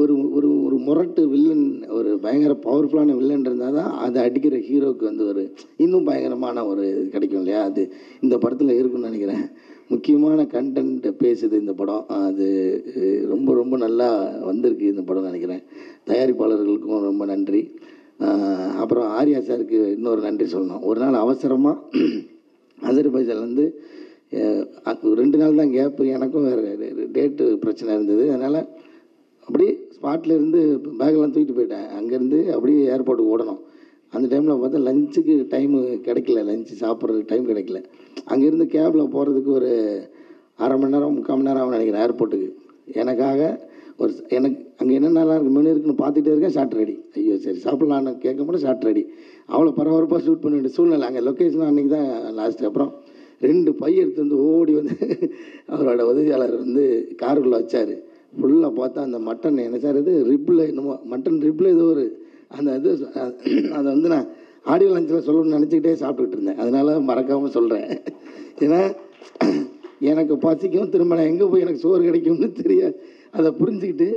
G: ஒரு ஒரு ஒரு முரட்டு வில்லன், ஒரு பயங்கர பவர்ஃபுல்லான வில்லன் இருந்தால் தான் அதை அடிக்கிற ஹீரோவுக்கு வந்து ஒரு இன்னும் பயங்கரமான ஒரு இது கிடைக்கும் இல்லையா? அது இந்த படத்தில் இருக்குன்னு நினைக்கிறேன். முக்கியமான கண்டென்ட் பேசுது இந்த படம். அது ரொம்ப ரொம்ப நல்லா வந்திருக்கு இந்த படம் நினைக்கிறேன். தயாரிப்பாளர்களுக்கும் ரொம்ப நன்றி. அப்புறம் ஆர்யா சாருக்கு இன்னொரு நன்றி சொல்லணும். ஒரு நாள் அவசரமாக அசர்பைஜான்லேருந்து 2 நாள் தான் கேப்பு, எனக்கும் வேறு டேட்டு பிரச்சனை இருந்தது. அதனால் அப்படியே ஸ்பாட்டில் இருந்து பேக்கெல்லாம் தூக்கிட்டு போயிட்டேன். அங்கேருந்து அப்படியே ஏர்போர்ட்டுக்கு ஓடணும். அந்த டைமில் பார்த்தா லஞ்சுக்கு டைமு கிடைக்கல, லஞ்சு சாப்பிட்றதுக்கு டைம் கிடைக்கல. அங்கேருந்து கேபில் போகிறதுக்கு ஒரு அரை மணி நேரம் 3/4 மணி நேரம் ஆகும் நினைக்கிறேன் ஏர்போர்ட்டுக்கு. எனக்காக எனக்கு அங்கே என்னென்னலாம் இருக்குது மெனு இருக்குன்னு பார்த்துட்டே இருக்கேன். Shot ready. ஐயோ சரி சாப்பிட்லான்னு கேட்க மட்டும் ஷார்ட் ரெடி. அவ்வளோ பரபரப்பாக ஷூட் பண்ண வேண்டிய சூழ்நிலை. அங்கே லொக்கேஷன் அன்றைக்கி தான் லாஸ்ட்டு. அப்புறம் 2 பை எடுத்து வந்து ஓடி வந்து அவரோட உதவியாளர் வந்து காருக்குள்ளே வச்சார். ஃபுல்லாக பார்த்தா அந்த மட்டன் என்ன சார் இது ரிப்பில் என்னமோ மட்டன் ரிப்பில் ஏதோ ஒரு அந்த இது அதை வந்து நான் ஆடியோ லஞ்சில் சொல்லணும்னு நினச்சிக்கிட்டே சாப்பிட்டுக்கிட்டு இருந்தேன். அதனால் மறக்காமல் சொல்கிறேன். ஏன்னா எனக்கு பசிக்கும், திரும்ப நான் எங்கே போய் எனக்கு சோறு கிடைக்கும்னு தெரியாது. அதை புரிஞ்சுக்கிட்டு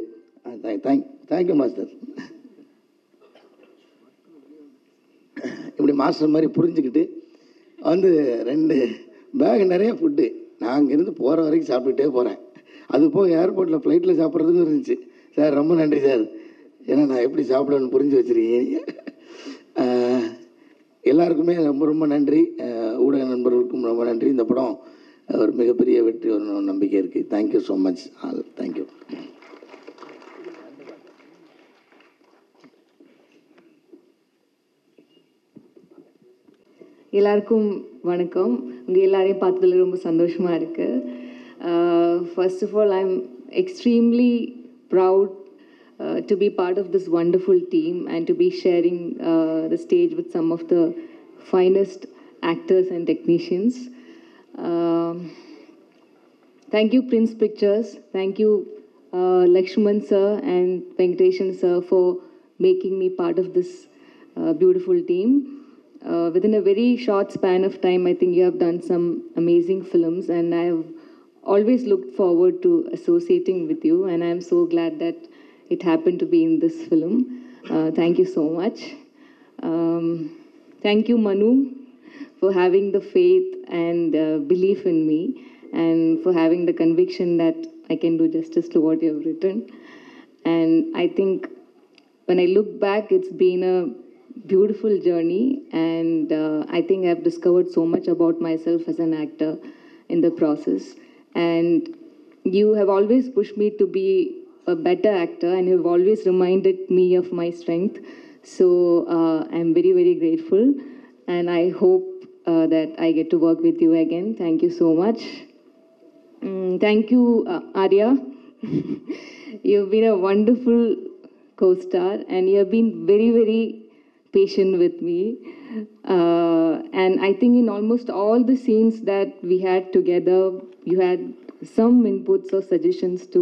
G: தேங்க்யூ மாஸ்டர். இப்படி மாஸ்டர் மாதிரி புரிஞ்சுக்கிட்டு வந்து 2 பேக் நிறைய ஃபுட்டு நான் அங்கேருந்து போகிற வரைக்கும் சாப்பிட்டுட்டே போகிறேன். அது போக ஏர்போர்ட்டில் ஃப்ளைட்டில் சாப்பிட்றதுக்கும் இருந்துச்சு. சார் ரொம்ப நன்றி சார், ஏன்னா நான் எப்படி சாப்பிடணும்னு புரிஞ்சு வச்சுருக்கீங்க. எல்லாருக்குமே ரொம்ப ரொம்ப நன்றி. ஊடக நண்பர்களுக்கும் ரொம்ப நன்றி. இந்த படம் ஒரு மிகப்பெரிய வெற்றி வரணும்னு நம்பிக்கை இருக்குது. Thank you so much all. Thank you.
H: எல்லாருக்கும் வணக்கம். உங்கள் எல்லாரையும் பார்த்ததில் ரொம்ப சந்தோஷமாக இருக்குது. First of all, I'm extremely proud to be part of this wonderful team and to be sharing the stage with some of the finest actors and technicians. Thank you, Prince Pictures. Thank you, Lakshman sir and Venkateshan sir, for making me part of this beautiful team. Within a very short span of time, I think you have done some amazing films, and I have always looked forward to associating with you, and I am so glad that it happened to be in this film. Thank you so much. Thank you, Manu, for having the faith and belief in me, and for having the conviction that I can do justice to what you have written. And I think when I look back, it's been a beautiful journey, and I think I've discovered so much about myself as an actor in the process. And you have always pushed me to be a better actor, and you've always reminded me of my strength. So I'm very, very grateful, and I hope that I get to work with you again. Thank you so much. Thank you, Arya. You've been a wonderful co-star, and you have been very, very patient with me. And I think in almost all the scenes that we had together, you had some inputs or suggestions to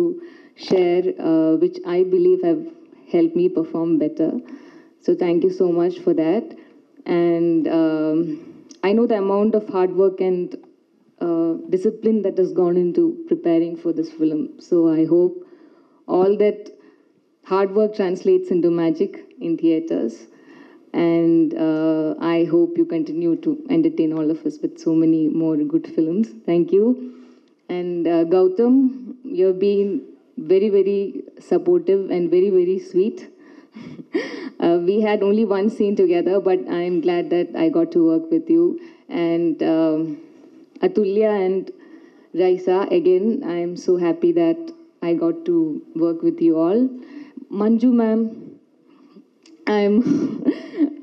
H: share, which I believe have helped me perform better. So thank you so much for that. And I know the amount of hard work and discipline that has gone into preparing for this film. So I hope all that hard work translates into magic in theaters. And I hope you continue to entertain all of us with so many more good films. Thank you. And Gautam, you've been very, very supportive and very, very sweet. We had only one scene together, but I'm glad that I got to work with you. And Atulya and Raisa, again, I'm so happy that I got to work with you all. Manju ma'am,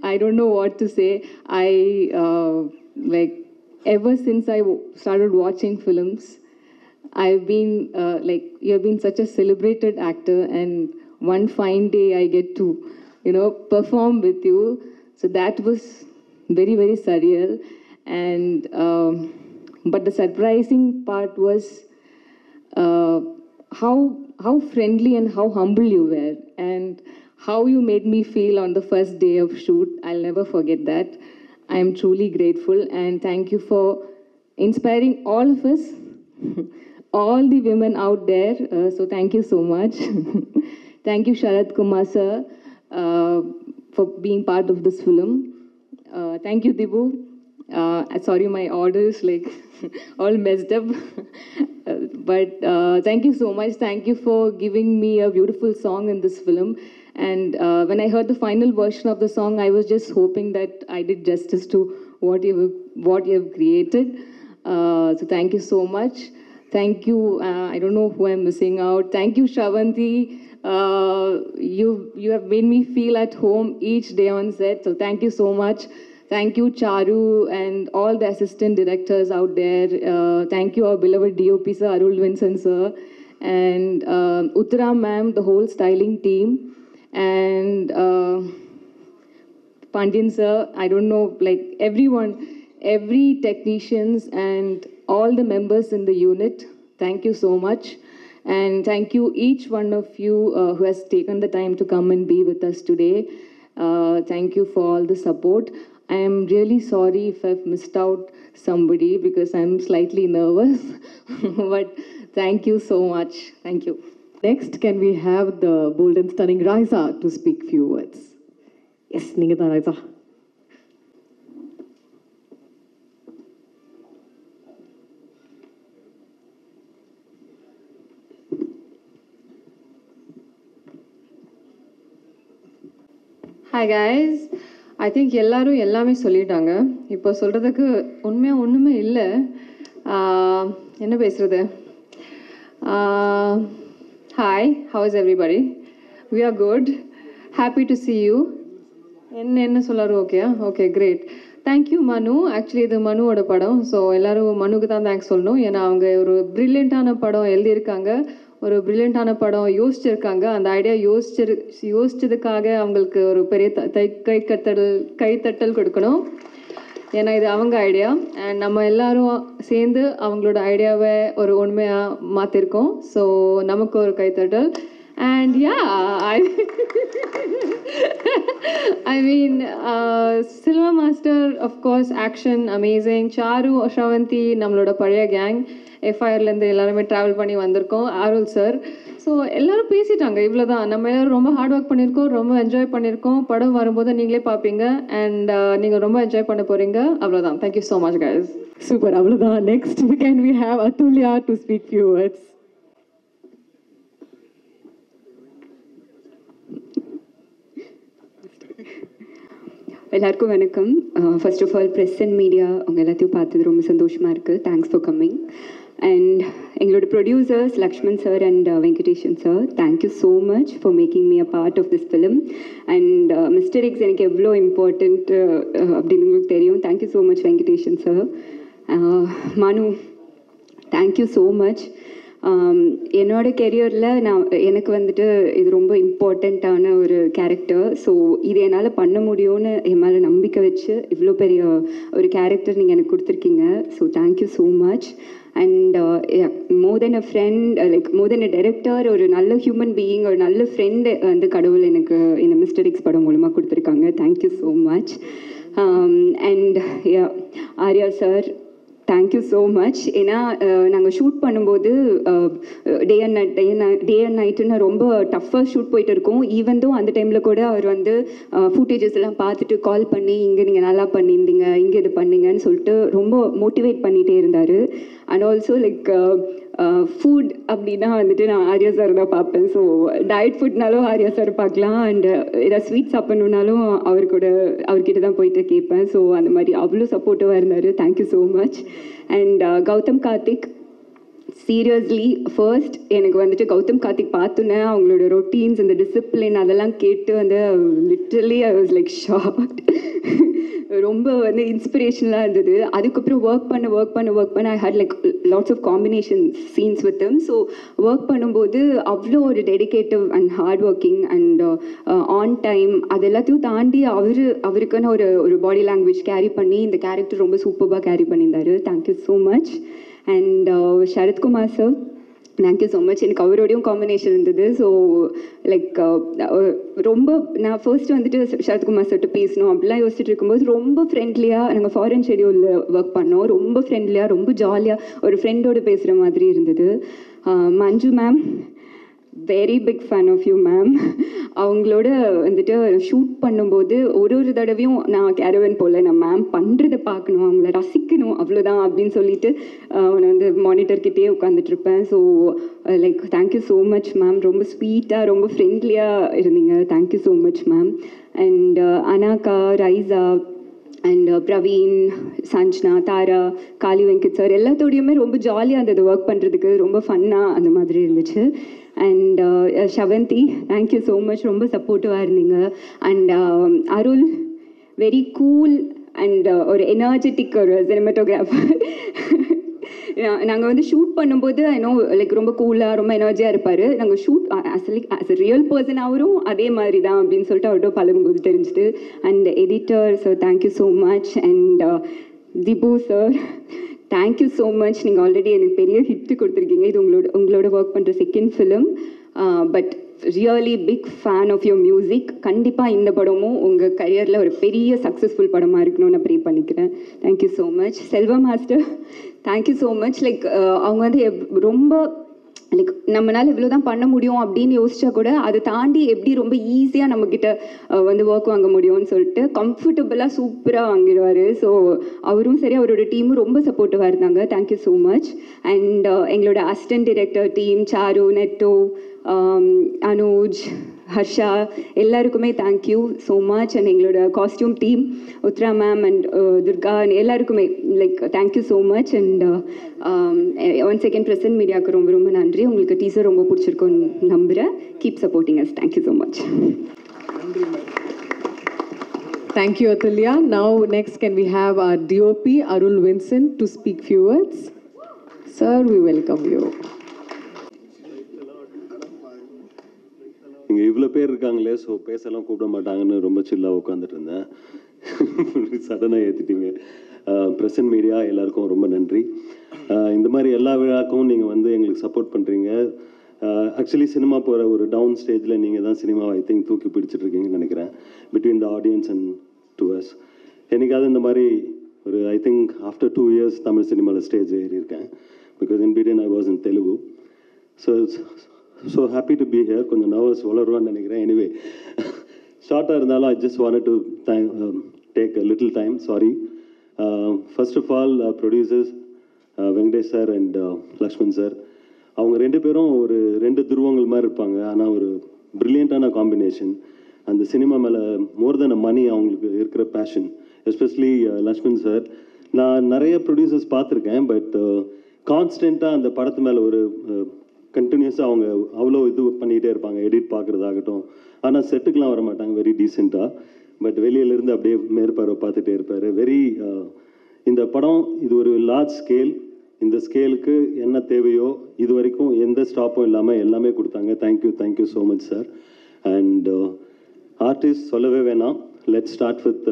H: I don't know what to say. Ever since I started watching films, I've been like, you have been such a celebrated actor, and one fine day I get to, perform with you. So that was very, very surreal. And but the surprising part was how friendly and how humble you were, and how you made me feel on the first day of shoot. I'll never forget that. I am truly grateful, and thank you for inspiring all of us, all the women out there. So thank you so much. Thank you, Sharad Kumar sir, for being part of this film. Thank you, Dibu. Sorry, my order is like all messed up. But thank you so much. Thank you for giving me a beautiful song in this film. And when I heard the final version of the song, I was just hoping that I did justice to what you have created. So thank you so much. Thank you. I don't know who I'm missing out. Thank you, Shravanti. You have made me feel at home each day on set. So thank you so much. Thank you, Charu, and all the assistant directors out there. Thank you, our beloved DOP sir, Arul Vincent sir, and Uttara ma'am, the whole styling team, and Pandian sir. I don't know, like everyone, every technicians and all the members in the unit. Thank you so much. And thank you, each one of you who has taken the time to come and be with us today. Thank you for all the support. I am really sorry if I've missed out somebody because I'm slightly nervous. But thank you so much. Thank you.
A: Next, can we have the bold and stunning Raisa to speak few words? Yes, நீங்க தான் Raisa.
B: Hi guys. I think எல்லாரும் எல்லாமே சொல்லிட்டாங்க. இப்போ சொல்கிறதுக்கு உண்மையாக ஒன்றுமே இல்லை. என்ன பேசுகிறது? Hi, how is everybody? We are good. Happy to see you. என்ன சொல்லாரு? Okay great. Thank you Manu. Actually இது மனுவோட படம். ஸோ எல்லோரும் மனுக்கு தான் தேங்க்ஸ் சொல்லணும். ஏன்னா அவங்க ஒரு ப்ரில்லியண்ட்டான படம் எழுதியிருக்காங்க, ஒரு ப்ரில்லியண்ட்டான படம் யோசிச்சிருக்காங்க. அந்த ஐடியா யோசிச்சதுக்காக அவங்களுக்கு ஒரு பெரிய கைத்தட்டல் கொடுக்கணும். ஏன்னா இது அவங்க ஐடியா, அண்ட் நம்ம எல்லாரும் சேர்ந்து அவங்களோட ஐடியாவை ஒரு உண்மையாக மாற்றிருக்கோம். ஸோ நமக்கு ஒரு கைத்தட்டல். And yeah, I mean, Silva Master, of course, action, amazing. Charu, Shravanti, நம்மளோட பழைய கேங், எஃப்ஐஆர்லேருந்து எல்லாருமே ட்ராவல் பண்ணி வந்திருக்கோம். அருள் சார். ஸோ எல்லோரும் பேசிட்டாங்க, இவ்வளோ தான். நம்ம எல்லோரும் ரொம்ப ஹார்ட் ஒர்க் பண்ணியிருக்கோம், ரொம்ப என்ஜாய் பண்ணியிருக்கோம். படம் வரும்போது நீங்களே பார்ப்பீங்க, அண்ட் நீங்கள் ரொம்ப என்ஜாய் பண்ண போகிறீங்க. அவ்வளோதான். Thank you so much guys.
A: Super, அவ்வளோதான். Next can we have Athulya to speak few words?
I: எல்லாருக்கும் வணக்கம். First of all press and media அவங்க எல்லாத்தையும் பார்த்தது ரொம்ப சந்தோஷமாக இருக்குது. Thanks for coming. அண்ட் எங்களோட producers Lakshman sir and Venkatesan sir, thank you so much for making me a part of this film. And mister X எனக்கு எவ்வளோ இம்பார்ட்டண்ட் அப்படின்னு உங்களுக்கு தெரியும். Thank you so much Venkatesan sir. மனு, தேங்க்யூ ஸோ மச். என்னோட கெரியரில் எனக்கு வந்துட்டு இது ரொம்ப இம்பார்ட்டண்ட்டான ஒரு கேரக்டர். ஸோ இது என்னால் பண்ண முடியும்னு என் மேலே நம்பிக்கை வச்சு இவ்வளோ பெரிய ஒரு கேரக்டர் நீங்கள் எனக்கு கொடுத்துருக்கீங்க. So thank you so much. And more then a friend, like more then a director, ஒரு நல்ல ஹியூமன் பீயிங், ஒரு நல்ல ஃப்ரெண்டு வந்து கடவுள் எனக்கு இந்த மிஸ்டர் எக்ஸ் படம் மூலமாக கொடுத்துருக்காங்க. Thank you so much. And Arya sir, thank you so much. ஏன்னா நாங்கள் ஷூட் பண்ணும்போது டே அண்ட் நைட்டுன்னு ரொம்ப டஃப்பாக ஷூட் போயிட்டு இருக்கோம். ஈவன் தோ அந்த டைமில் கூட அவர் வந்து ஃபுட்டேஜஸ் எல்லாம் பார்த்துட்டு கால் பண்ணி, இங்கே நீங்கள் நல்லா பண்ணியிருந்தீங்க, இங்கே இது பண்ணீங்கன்னு சொல்லிட்டு ரொம்ப மோட்டிவேட் பண்ணிகிட்டே இருந்தார். அண்ட் ஆல்சோ லைக் ஃபுட் அப்படின்னா வந்துட்டு நான் ஆர்யா சார் தான் பார்ப்பேன். ஸோ டயட் ஃபுட்னாலும் ஆர்யா சார் பார்க்கலாம், அண்ட் ஏதாவது ஸ்வீட் சாப்பிட்ணுன்னாலும் அவர்கிட்ட தான் போயிட்டு கேட்பேன். ஸோ அந்த மாதிரி அவ்வளோ சப்போர்ட்டிவாக இருந்தார். Thank you so much. And Gautham Karthik, seriously first எனக்கு வந்துட்டு கௌதம் கார்த்திக் பார்த்தோன்னே அவங்களோட ரொட்டீன்ஸ் இந்த டிசிப்ளின் அதெல்லாம் கேட்டு வந்து literally I was like shocked. ரொம்ப வந்து இன்ஸ்பிரேஷனலாக இருந்தது. அதுக்கப்புறம் ஒர்க் பண்ண I had like lots of combination scenes with them. So work பண்ணும்போது அவ்வளோ ஒரு dedicative and hard working and on time அது எல்லாத்தையும் தாண்டி அவருக்குன்னு ஒரு பாடி லாங்குவேஜ் கேரி பண்ணி இந்த கேரக்டர் ரொம்ப சூப்பராக கேரி பண்ணியிருந்தாரு. Thank you so much. And Sarathkumar sir, thank you so much. எனக்கு அவரோடையும் காம்பினேஷன் இருந்தது. ஸோ லைக் ரொம்ப நான் ஃபர்ஸ்ட் வந்துட்டு சரத்குமார் சார்ட்டு பேசணும் அப்படிலாம் யோசிச்சுட்டு இருக்கும்போது ரொம்ப ஃப்ரெண்ட்லியாக நாங்கள் ஃபாரின் ஷெடியூலில் ஒர்க் பண்ணோம். ரொம்ப ஃப்ரெண்ட்லியாக ரொம்ப ஜாலியாக ஒரு ஃப்ரெண்டோடு பேசுகிற மாதிரி இருந்தது. Manju ma'am, very big fan of you ma'am. அவங்களோட வந்துட்டு ஷூட் பண்ணும்போது ஒரு தடவையும் நான் கேரவன் போல் நான் மேம் பண்ணுறதை பார்க்கணும், அவங்கள ரசிக்கணும், அவ்வளோதான் அப்படின்னு சொல்லிட்டு அவனை வந்து மானிட்டர்கிட்டே உட்காந்துட்ருப்பேன். So like thank you so much ma'am. ரொம்ப ஸ்வீட்டாக ரொம்ப ஃப்ரெண்ட்லியாக இருந்தீங்க. Thank you so much ma'am. And Anagha, Raiza and Praveen, Sanjana, Thara, Kaali Venkat sir எல்லாத்தோடையுமே ரொம்ப ஜாலியாக இருந்தது ஒர்க் பண்ணுறதுக்கு. ரொம்ப ஃபன்னாக அந்த மாதிரி இருந்துச்சு. And Shavanthi, thank you so much. ரொம்ப சப்போர்ட்டிவாக இருந்தீங்க. And Arul, very cool and ஒரு எனர்ஜெட்டிக் ஒரு சினிமாட்டோகிராஃபர். நாங்கள் வந்து ஷூட் பண்ணும்போது ஐநோ லைக் ரொம்ப கூலாக ரொம்ப எனர்ஜியாக இருப்பார். நாங்கள் shoot as a real person அவரும் அதே மாதிரி தான் அப்படின்னு சொல்லிட்டு அவர்கிட்ட பழகும்போது தெரிஞ்சுது. And editor sir, thank you so much. And Dibu sir, thank you so much. நீங்கள் ஆல்ரெடி எனக்கு பெரிய ஹிட்டு கொடுத்துருக்கீங்க. இது உங்களோட ஒர்க் பண்ணுற second film. But really big fan of your music. கண்டிப்பாக இந்த படமும் உங்கள் கரியரில் ஒரு பெரிய சக்ஸஸ்ஃபுல் படமாக இருக்கணும்னு நான் ப்ரே பண்ணிக்கிறேன். Thank you so much. Selva master, thank you so much. Like அவங்க வந்து ரொம்ப லைக் நம்மளால் இவ்வளோ தான் பண்ண முடியும் அப்படின்னு யோசிச்சா கூட அதை தாண்டி எப்படி ரொம்ப ஈஸியாக நம்மக்கிட்ட வந்து ஒர்க் வாங்க முடியும்னு சொல்லிட்டு கம்ஃபர்டபுளாக சூப்பராக வாங்கிடுவார். ஸோ அவரும் சரி அவரோட டீமும் ரொம்ப சப்போர்ட்டிவாக இருந்தாங்க. Thank you so much. அண்ட் எங்களோட assistant director team Charu, Netto, Anuj, Harsha எல்லாருக்குமே தேங்க்யூ ஸோ மச். அண்ட் எங்களோட costume team Uthra ma'am and Durga எல்லாருக்குமே like thank you so much. And one second present மீடியாவுக்கு ரொம்ப ரொம்ப நன்றி. உங்களுக்கு டீசர் ரொம்ப பிடிச்சிருக்குன்னு நம்புகிறேன். Keep supporting us. Thank you so much.
A: Thank you, Atulya. Now, next, can we have our DOP, Arul Vincent, to speak few words? Sir, we welcome you.
J: இங்கே இவ்வளோ பேர் இருக்காங்களே, ஸோ பேசலாம் கூப்பிட மாட்டாங்கன்னு ரொம்ப சில்லாக உட்காந்துட்டு இருந்தேன். சடனாக ஏற்றிட்டீங்க. பிரசன்ட் மீடியா எல்லாருக்கும் ரொம்ப நன்றி. இந்த மாதிரி எல்லா விழாக்கும் நீங்கள் வந்து எங்களுக்கு சப்போர்ட் பண்ணுறீங்க. ஆக்சுவலி சினிமா போகிற ஒரு டவுன் ஸ்டேஜில் நீங்கள் தான் சினிமாவை ஐ திங்க் தூக்கி பிடிச்சிட்ருக்கீங்கன்னு நினைக்கிறேன், between the audience and to us. என்னைக்காவது இந்த மாதிரி ஒரு I think after 2 years Tamil சினிமாவில் ஸ்டேஜ் ஏறியிருக்கேன். Because in between I was in Telugu. So happy to be here. கொஞ்சம் நர்வஸ் வளருவான்னு நினைக்கிறேன். எனிவே ஷார்ட்டாக இருந்தாலும் I just wanted to take a little time. Sorry. First of all producers Venkatesh sir and Lakshman sir, அவங்க 2 பேரும் ஒரு 2 துருவங்கள் மாதிரி இருப்பாங்க. ஆனால் ஒரு ப்ரில்லியண்ட்டான காம்பினேஷன். அந்த சினிமா மேலே மோர் தென் அ மணி அவங்களுக்கு இருக்கிற பேஷன். எஸ்பெஷலி லக்ஷ்மண் சார், நான் நிறைய ப்ரொடியூசர்ஸ் பார்த்துருக்கேன். பட் கான்ஸ்டண்ட்டாக அந்த படத்து மேலே ஒரு கண்டினியூஸாக அவங்க அவ்வளோ இது பண்ணிகிட்டே இருப்பாங்க, எடிட் பார்க்குறதாகட்டும். ஆனால் செட்டுக்கெலாம் வர மாட்டாங்க, வெரி டீசெண்டாக. பட் வெளியிலேருந்து அப்படியே மேற்பார்வை பார்த்துட்டே இருப்பார். வெரி இந்த படம் இது ஒரு லார்ஜ் ஸ்கேல். இந்த ஸ்கேலுக்கு என்ன தேவையோ இது வரைக்கும் எந்த ஸ்டாப்பும் இல்லாமல் எல்லாமே கொடுத்தாங்க. Thank you so much sir. And artist சொல்லவே வேணாம். Let's start with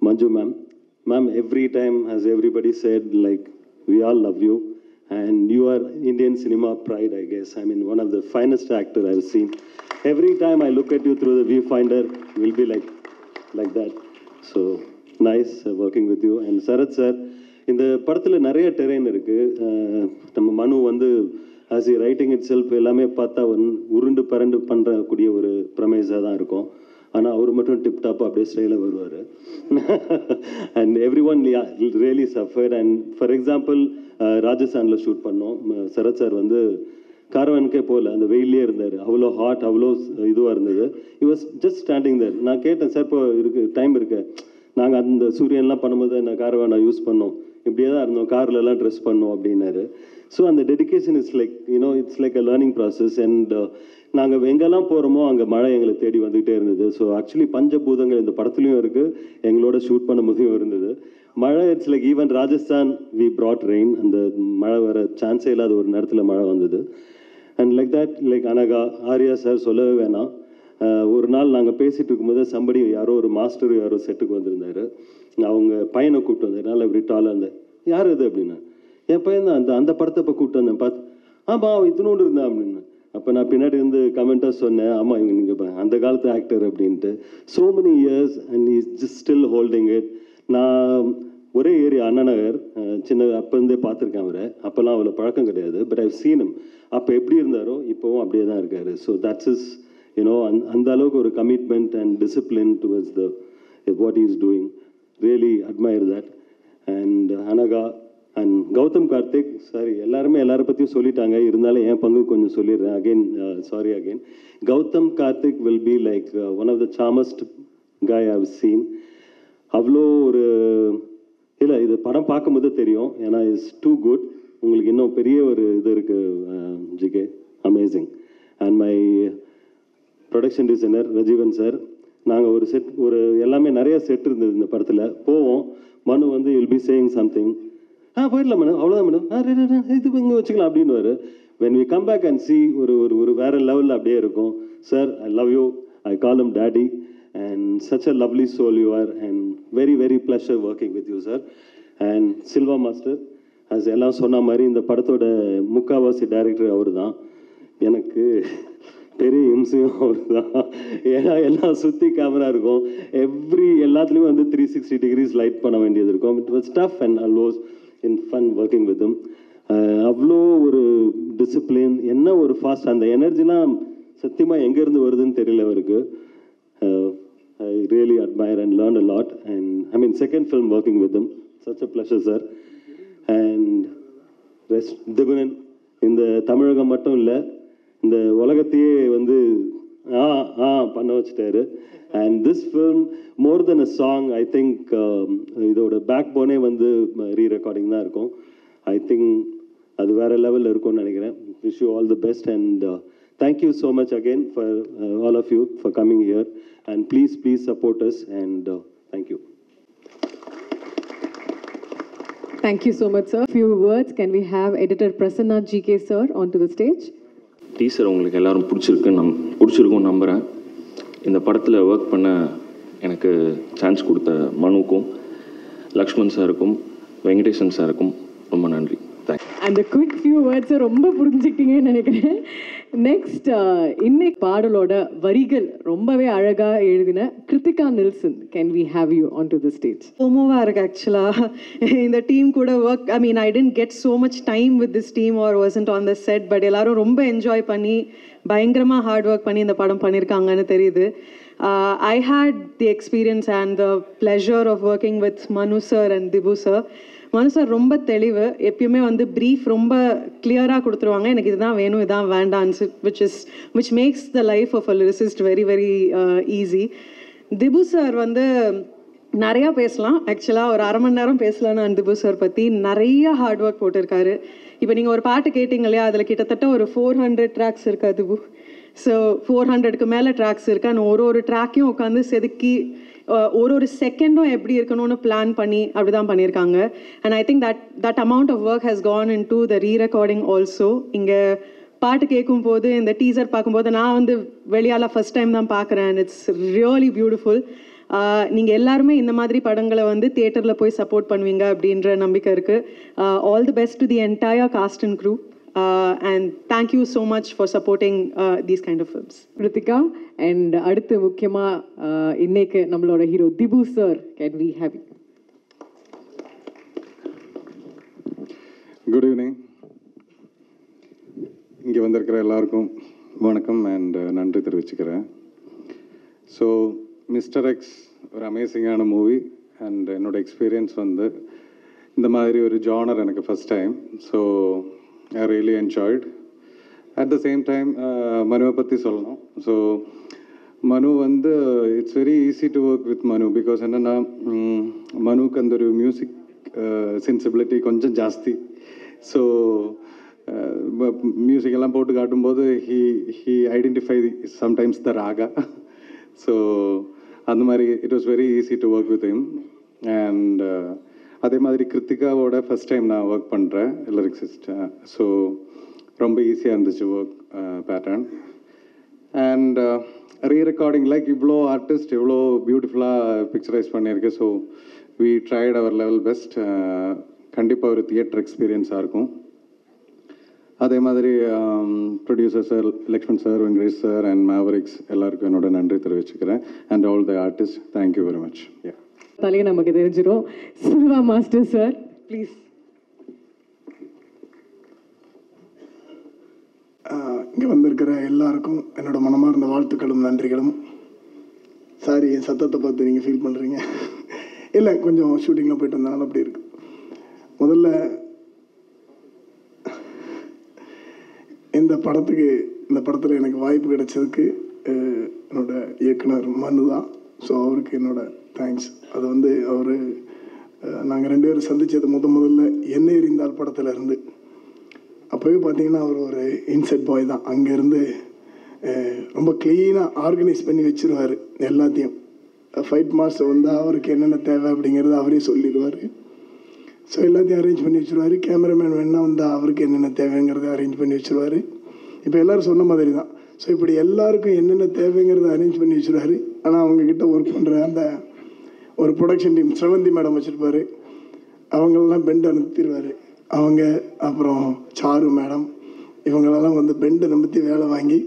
J: Manju ma'am. Ma'am, every time as everybody said, like we all love you and you are Indian cinema pride, I guess. I mean, one of the finest actor I've seen. Every time I look at you through the viewfinder, will be like that. So nice working with you. And Sarath sir, இந்த படத்தில் நிறைய டெரெயின் இருக்குது. நம்ம மனு வந்து as E writing it self எல்லாமே பார்த்தா உருண்டு பரண்டு பண்ணுறக்கூடிய ஒரு ப்ரமைஸாக தான் இருக்கும். ஆனால் அவர் மட்டும் டிப்டாப்பாக அப்படியே ஸ்டைலாக வருவார். And every one really suffered. And for example ராஜஸ்தானில் ஷூட் பண்ணோம். சரத் சார் வந்து காரவானுக்கே போகல, அந்த வெயிலே இருந்தார். அவ்வளோ ஹாட், அவ்வளோ இதுவாக இருந்தது. He was just standing there. நான் கேட்டேன், சார் இப்போ டைம் இருக்கு, நாங்கள் அந்த சூரியன்லாம் பண்ணும்போது நான் காரவானை யூஸ் பண்ணோம், இப்படியே தான் இருந்தோம், கார்லலாம் ட்ரெஸ் பண்ணோம் அப்படின்னாரு. ஸோ அந்த dedication is like it's like a learning process. And நாங்கள் எங்கெல்லாம் போகிறோமோ அங்கே மழை எங்களை தேடி வந்துகிட்டே இருந்தது. ஸோ ஆக்சுவலி பஞ்சபூதங்கள் இந்த படத்துலையும் இருக்குது, எங்களோட ஷூட் பண்ணும் போதும் இருந்தது மழை. It's like even Rajasthan we brought rain, அந்த மழை வர சான்ஸே இல்லாத ஒரு நேரத்தில் மழை வந்தது. And like that, like Anagha, Arya sir சொல்லவே வேணாம். ஒரு நாள் நாங்கள் பேசிகிட்டு இருக்கும்போது சம்படி யாரோ ஒரு மாஸ்டர் யாரோ செட்டுக்கு வந்திருந்தார். அவங்க பையனை கூப்பிட்டு வந்தேன், நல்லா இப்படி டாலாக இருந்தேன். யார் இது அப்படின்னா, என் பையன் தான், அந்த படத்தை இப்போ கூப்பிட்டு வந்தேன். பார்த்து ஆமாம் இத்தினோடு இருந்தேன் அப்படின்னு. அப்போ நான் பின்னாடி இருந்து கமெண்ட்டாக சொன்னேன், ஆமாம் இவங்க நீங்கள் அந்த காலத்து ஆக்டர் அப்படின்ட்டு. So many years and is just still holding it. நான் ஒரே ஏரியா அண்ணா நகர், சின்ன அப்போ இருந்தே பார்த்துருக்கேன் அவரை. அப்போல்லாம் அவ்வளோ பழக்கம் கிடையாது, பட் ஐவ் சீன் ஹிம். அப்போ எப்படி இருந்தாரோ இப்போவும் அப்படியே தான் இருக்கார். ஸோ தட்ஸ் இஸ் அந்த அளவுக்கு ஒரு commitment and discipline towards what is doing. Really admire that. And Anagha and Gautham Karthik, sorry எல்லாருமே எல்லாரை பற்றியும் சொல்லிட்டாங்க, இருந்தாலும் என் பங்கு கொஞ்சம் சொல்லிடுறேன். Again sorry again. Gautham Karthik will be like one of the calmest guy I have scene. அவ்வளோ ஒரு இல்லை, இது படம் பார்க்கும்போது தெரியும், ஏன்னா இட்ஸ் டூ குட். உங்களுக்கு இன்னும் பெரிய ஒரு இது இருக்குது GK, amazing. And my production designer Rajeevan sir, நாங்கள் ஒரு செட், ஒரு எல்லாமே நிறைய செட் இருந்தது இந்த படத்தில். போவோம், மனு வந்து வில் பி சேயிங் சம்திங், போயிடலாம் மேடம், அவ்வளோதான் மேடம், இது இங்கே வச்சுக்கலாம் அப்படின்னு. When we come back and see ஒரு வேறு லெவலில் அப்படியே இருக்கும். Sir I love you, I call him daddy, and such a lovely soul you are, and very very pleasure working with you sir. And Silva Master, as எல்லாம் சொன்ன மாதிரி இந்த படத்தோட முக்காவாசி டைரக்டர் அவர் தான். எனக்கு பெரிய இம்சையும் அவர் தான், ஏன்னா எல்லாம் சுற்றி கேமரா இருக்கும், எல்லாத்துலேயுமே வந்து 360 degrees லைட் பண்ண வேண்டியது இருக்கும். It was tough and always in fun working with him. அவ்வளோ ஒரு டிசிப்ளின், என்ன ஒரு ஃபாஸ்ட், அந்த எனர்ஜிலாம் சத்தியமாக எங்கேருந்து வருதுன்னு தெரியல அவருக்கு. I really admire and learn a lot, and I mean second film working with them, such a pleasure sir. And rest Dibunan, இந்த தமிழகம் மட்டும் இல்லை, இந்த உலகத்தையே வந்து பண்ண வச்சுட்டாரு. And this film more than a song, I think இதோட பேக் போனே வந்து ரீ-ரெக்கார்டிங் தான் இருக்கும். I think அது வேற லெவலில் இருக்கும்னு நினைக்கிறேன். Wish you all the best, and thank you so much again for all of you for coming here, and please support us, and thank you.
A: Thank you so much sir. Few words, can we have editor Prasanna GK sir onto the stage?
K: Teaser உங்களுக்கு எல்லாரும் பிடிச்சிருக்கும் நம்புகிறேன். இந்த படத்தில் ஒர்க் பண்ண எனக்கு சான்ஸ் கொடுத்த மனுக்கும், லக்ஷ்மண் சாருக்கும், வெங்கடேசன் சாருக்கும் ரொம்ப நன்றி.
A: அந்த குவிக் ஃபியூ வேர்ட்ஸை ரொம்ப புரிஞ்சுக்கிட்டீங்கன்னு நினைக்கிறேன். நெக்ஸ்ட், இன்னைக்கு பாடலோட வரிகள் ரொம்பவே அழகாக எழுதின Kiruthika Nelson, can we have you on to the stage?
L: ஹோமோவாக இருக்குது ஆக்சுவலாக இந்த டீம் கூட work. I mean I didn't get so much time with this team or wasn't on the set, but எல்லாரும் ரொம்ப என்ஜாய் பண்ணி பயங்கரமாக ஹார்ட் ஒர்க் பண்ணி இந்த படம் பண்ணியிருக்காங்கன்னு தெரியுது. I had the experience and the pleasure of working with Manu sir and Dibu sir. Manu sir ரொம்ப தெளிவு, எப்பயுமே வந்து ப்ரீஃப் ரொம்ப கிளியராக கொடுத்துருவாங்க, எனக்கு இதுதான் வேணும் இதுதான் வேண்டான்னு, which makes the life of a lyricist very very easy. Dibu sir வந்து நிறையா பேசலாம், ஆக்சுவலாக ஒரு அரை மணி நேரம் பேசலாம் நான் திபு சார் பற்றி. நிறைய ஹார்ட் ஒர்க் போட்டிருக்காரு. இப்போ நீங்கள் ஒரு பாட்டு கேட்டிங்க இல்லையா, அதில் கிட்டத்தட்ட ஒரு 400 ட்ராக்ஸ் இருக்கா திபு. ஸோ 400க்கு மேலே ட்ராக்ஸ் இருக்கு. அண்ட் ஒரு ட்ராக்கையும் உட்காந்து செதுக்கி ஒரு செகண்டும் எப்படி இருக்கணும்னு பிளான் பண்ணி அப்படி தான் பண்ணியிருக்காங்க. And I think that amount of work has gone in to the rerecording also. இங்கே பாட்டு கேட்கும்போது, இந்த டீசர் பார்க்கும்போது, நான் வந்து வெளியால் ஃபஸ்ட் டைம் தான் பார்க்குறேன். And it's really beautiful. நீங்கள் எல்லாருமே இந்த மாதிரி படங்களை வந்து தியேட்டரில் போய் சப்போர்ட் பண்ணுவீங்க அப்படின்ற நம்பிக்கை இருக்குது. All the best to the entire cast and crew. And thank you so much for supporting these kind of films.
A: Kritika, and அடுத்து முக்கியமா இன்னைக்கு நம்மளோட hero Dipu sir, can we have you?
F: Good evening. இங்கே வந்திருக்கிற எல்லாருக்கும் வணக்கம் அண்ட் நன்றி தெரிவிச்சுக்கிறேன். ஸோ மிஸ்டர் எக்ஸ் ஒரு அமேசிங்கான மூவி, அண்ட் என்னோடய எக்ஸ்பீரியன்ஸ் வந்து இந்த மாதிரி ஒரு ஜானர் எனக்கு first time. So I really enjoyed. At the same time, Manu பற்றி சொல்லணும். ஸோ மனு வந்து it's very easy to work with மனு, பிகாஸ் என்னென்னா மனுக்கு அந்த ஒரு மியூசிக் சென்சிபிலிட்டி கொஞ்சம் ஜாஸ்தி. ஸோ மியூசிக்கெல்லாம் போட்டு காட்டும்போது he identify sometimes the raga. So அந்த மாதிரி it was very easy to work with him. And அதே மாதிரி கிருத்திகாவோட ஃபஸ்ட் டைம் நான் ஒர்க் பண்ணுறேன் லிரிக்ஸிஸ்ட். ஸோ ரொம்ப ஈஸியாக இருந்துச்சு work pattern. And rerecording like இவ்வளோ ஆர்டிஸ்ட் இவ்வளோ பியூட்டிஃபுல்லாக பிக்சரைஸ் பண்ணியிருக்கு. So we tried our level best. கண்டிப்பாக ஒரு தியேட்டர் எக்ஸ்பீரியன்ஸாக இருக்கும். அதே மாதிரி producer sir, Lakshman sir, Venkatesh sir and Mavericks எல்லாருக்கும் என்னோட நன்றி தெரிவிச்சுக்கிறேன். And all the artist, thank you very much.
A: தலையே நமக்கு தெரிஞ்சிடும். Silva master sir please.
M: இங்கே வந்திருக்கிற எல்லாருக்கும் என்னோட மனமார்ந்த வாழ்த்துக்களும் நன்றிகளும். சாரி, என் சத்தத்தை பார்த்து நீங்கள் ஃபீல் பண்ணுறீங்க. இல்லை, கொஞ்சம் ஷூட்டிங்கில் போயிட்டு வந்தனால அப்படி இருக்கு. முதல்ல இந்த படத்தில் எனக்கு வாய்ப்பு கிடைச்சதுக்கு என்னோட இயக்குனர் மனு தான். ஸோ அவருக்கு என்னோட தேங்க்ஸ். அது வந்து அவர் நாங்கள் 2 பேரும் சந்தித்தது முதல்ல என்ன எறிந்தால் படத்தில் இருந்து. அப்போவே பார்த்தீங்கன்னா அவர் ஒரு இன்செட் பாய் தான். அங்கேருந்து ரொம்ப க்ளீனாக ஆர்கனைஸ் பண்ணி வச்சுருவார் எல்லாத்தையும். ஃபைட் மாஸ்டர் வந்தால் அவருக்கு என்னென்ன தேவை அப்படிங்கிறத அவரே சொல்லிடுவார். ஸோ எல்லாத்தையும் அரேஞ்ச் பண்ணி வச்சுருவார். கேமராமேன் வேணா வந்தால் அவருக்கு என்னென்ன தேவைங்கிறத அரேஞ்ச் பண்ணி வச்சுருவார். இப்போ எல்லோரும் சொன்ன மாதிரி தான். ஸோ இப்படி எல்லாருக்கும் என்னென்ன தேவைங்கிறத அரேஞ்ச் பண்ணி வச்சுருவார். ஆனால் அவங்கக்கிட்ட ஒர்க் பண்ணுற அந்த ஒரு ப்ரொடக்ஷன் டீம் ஸ்ரவந்தி மேடம் வச்சுருப்பார். அவங்களெல்லாம் பெண்ட் அனுப்பிடுவார். அவங்க அப்புறம் சாரு மேடம் இவங்களெல்லாம் வந்து பெண்டை நம்பி வேலை வாங்கி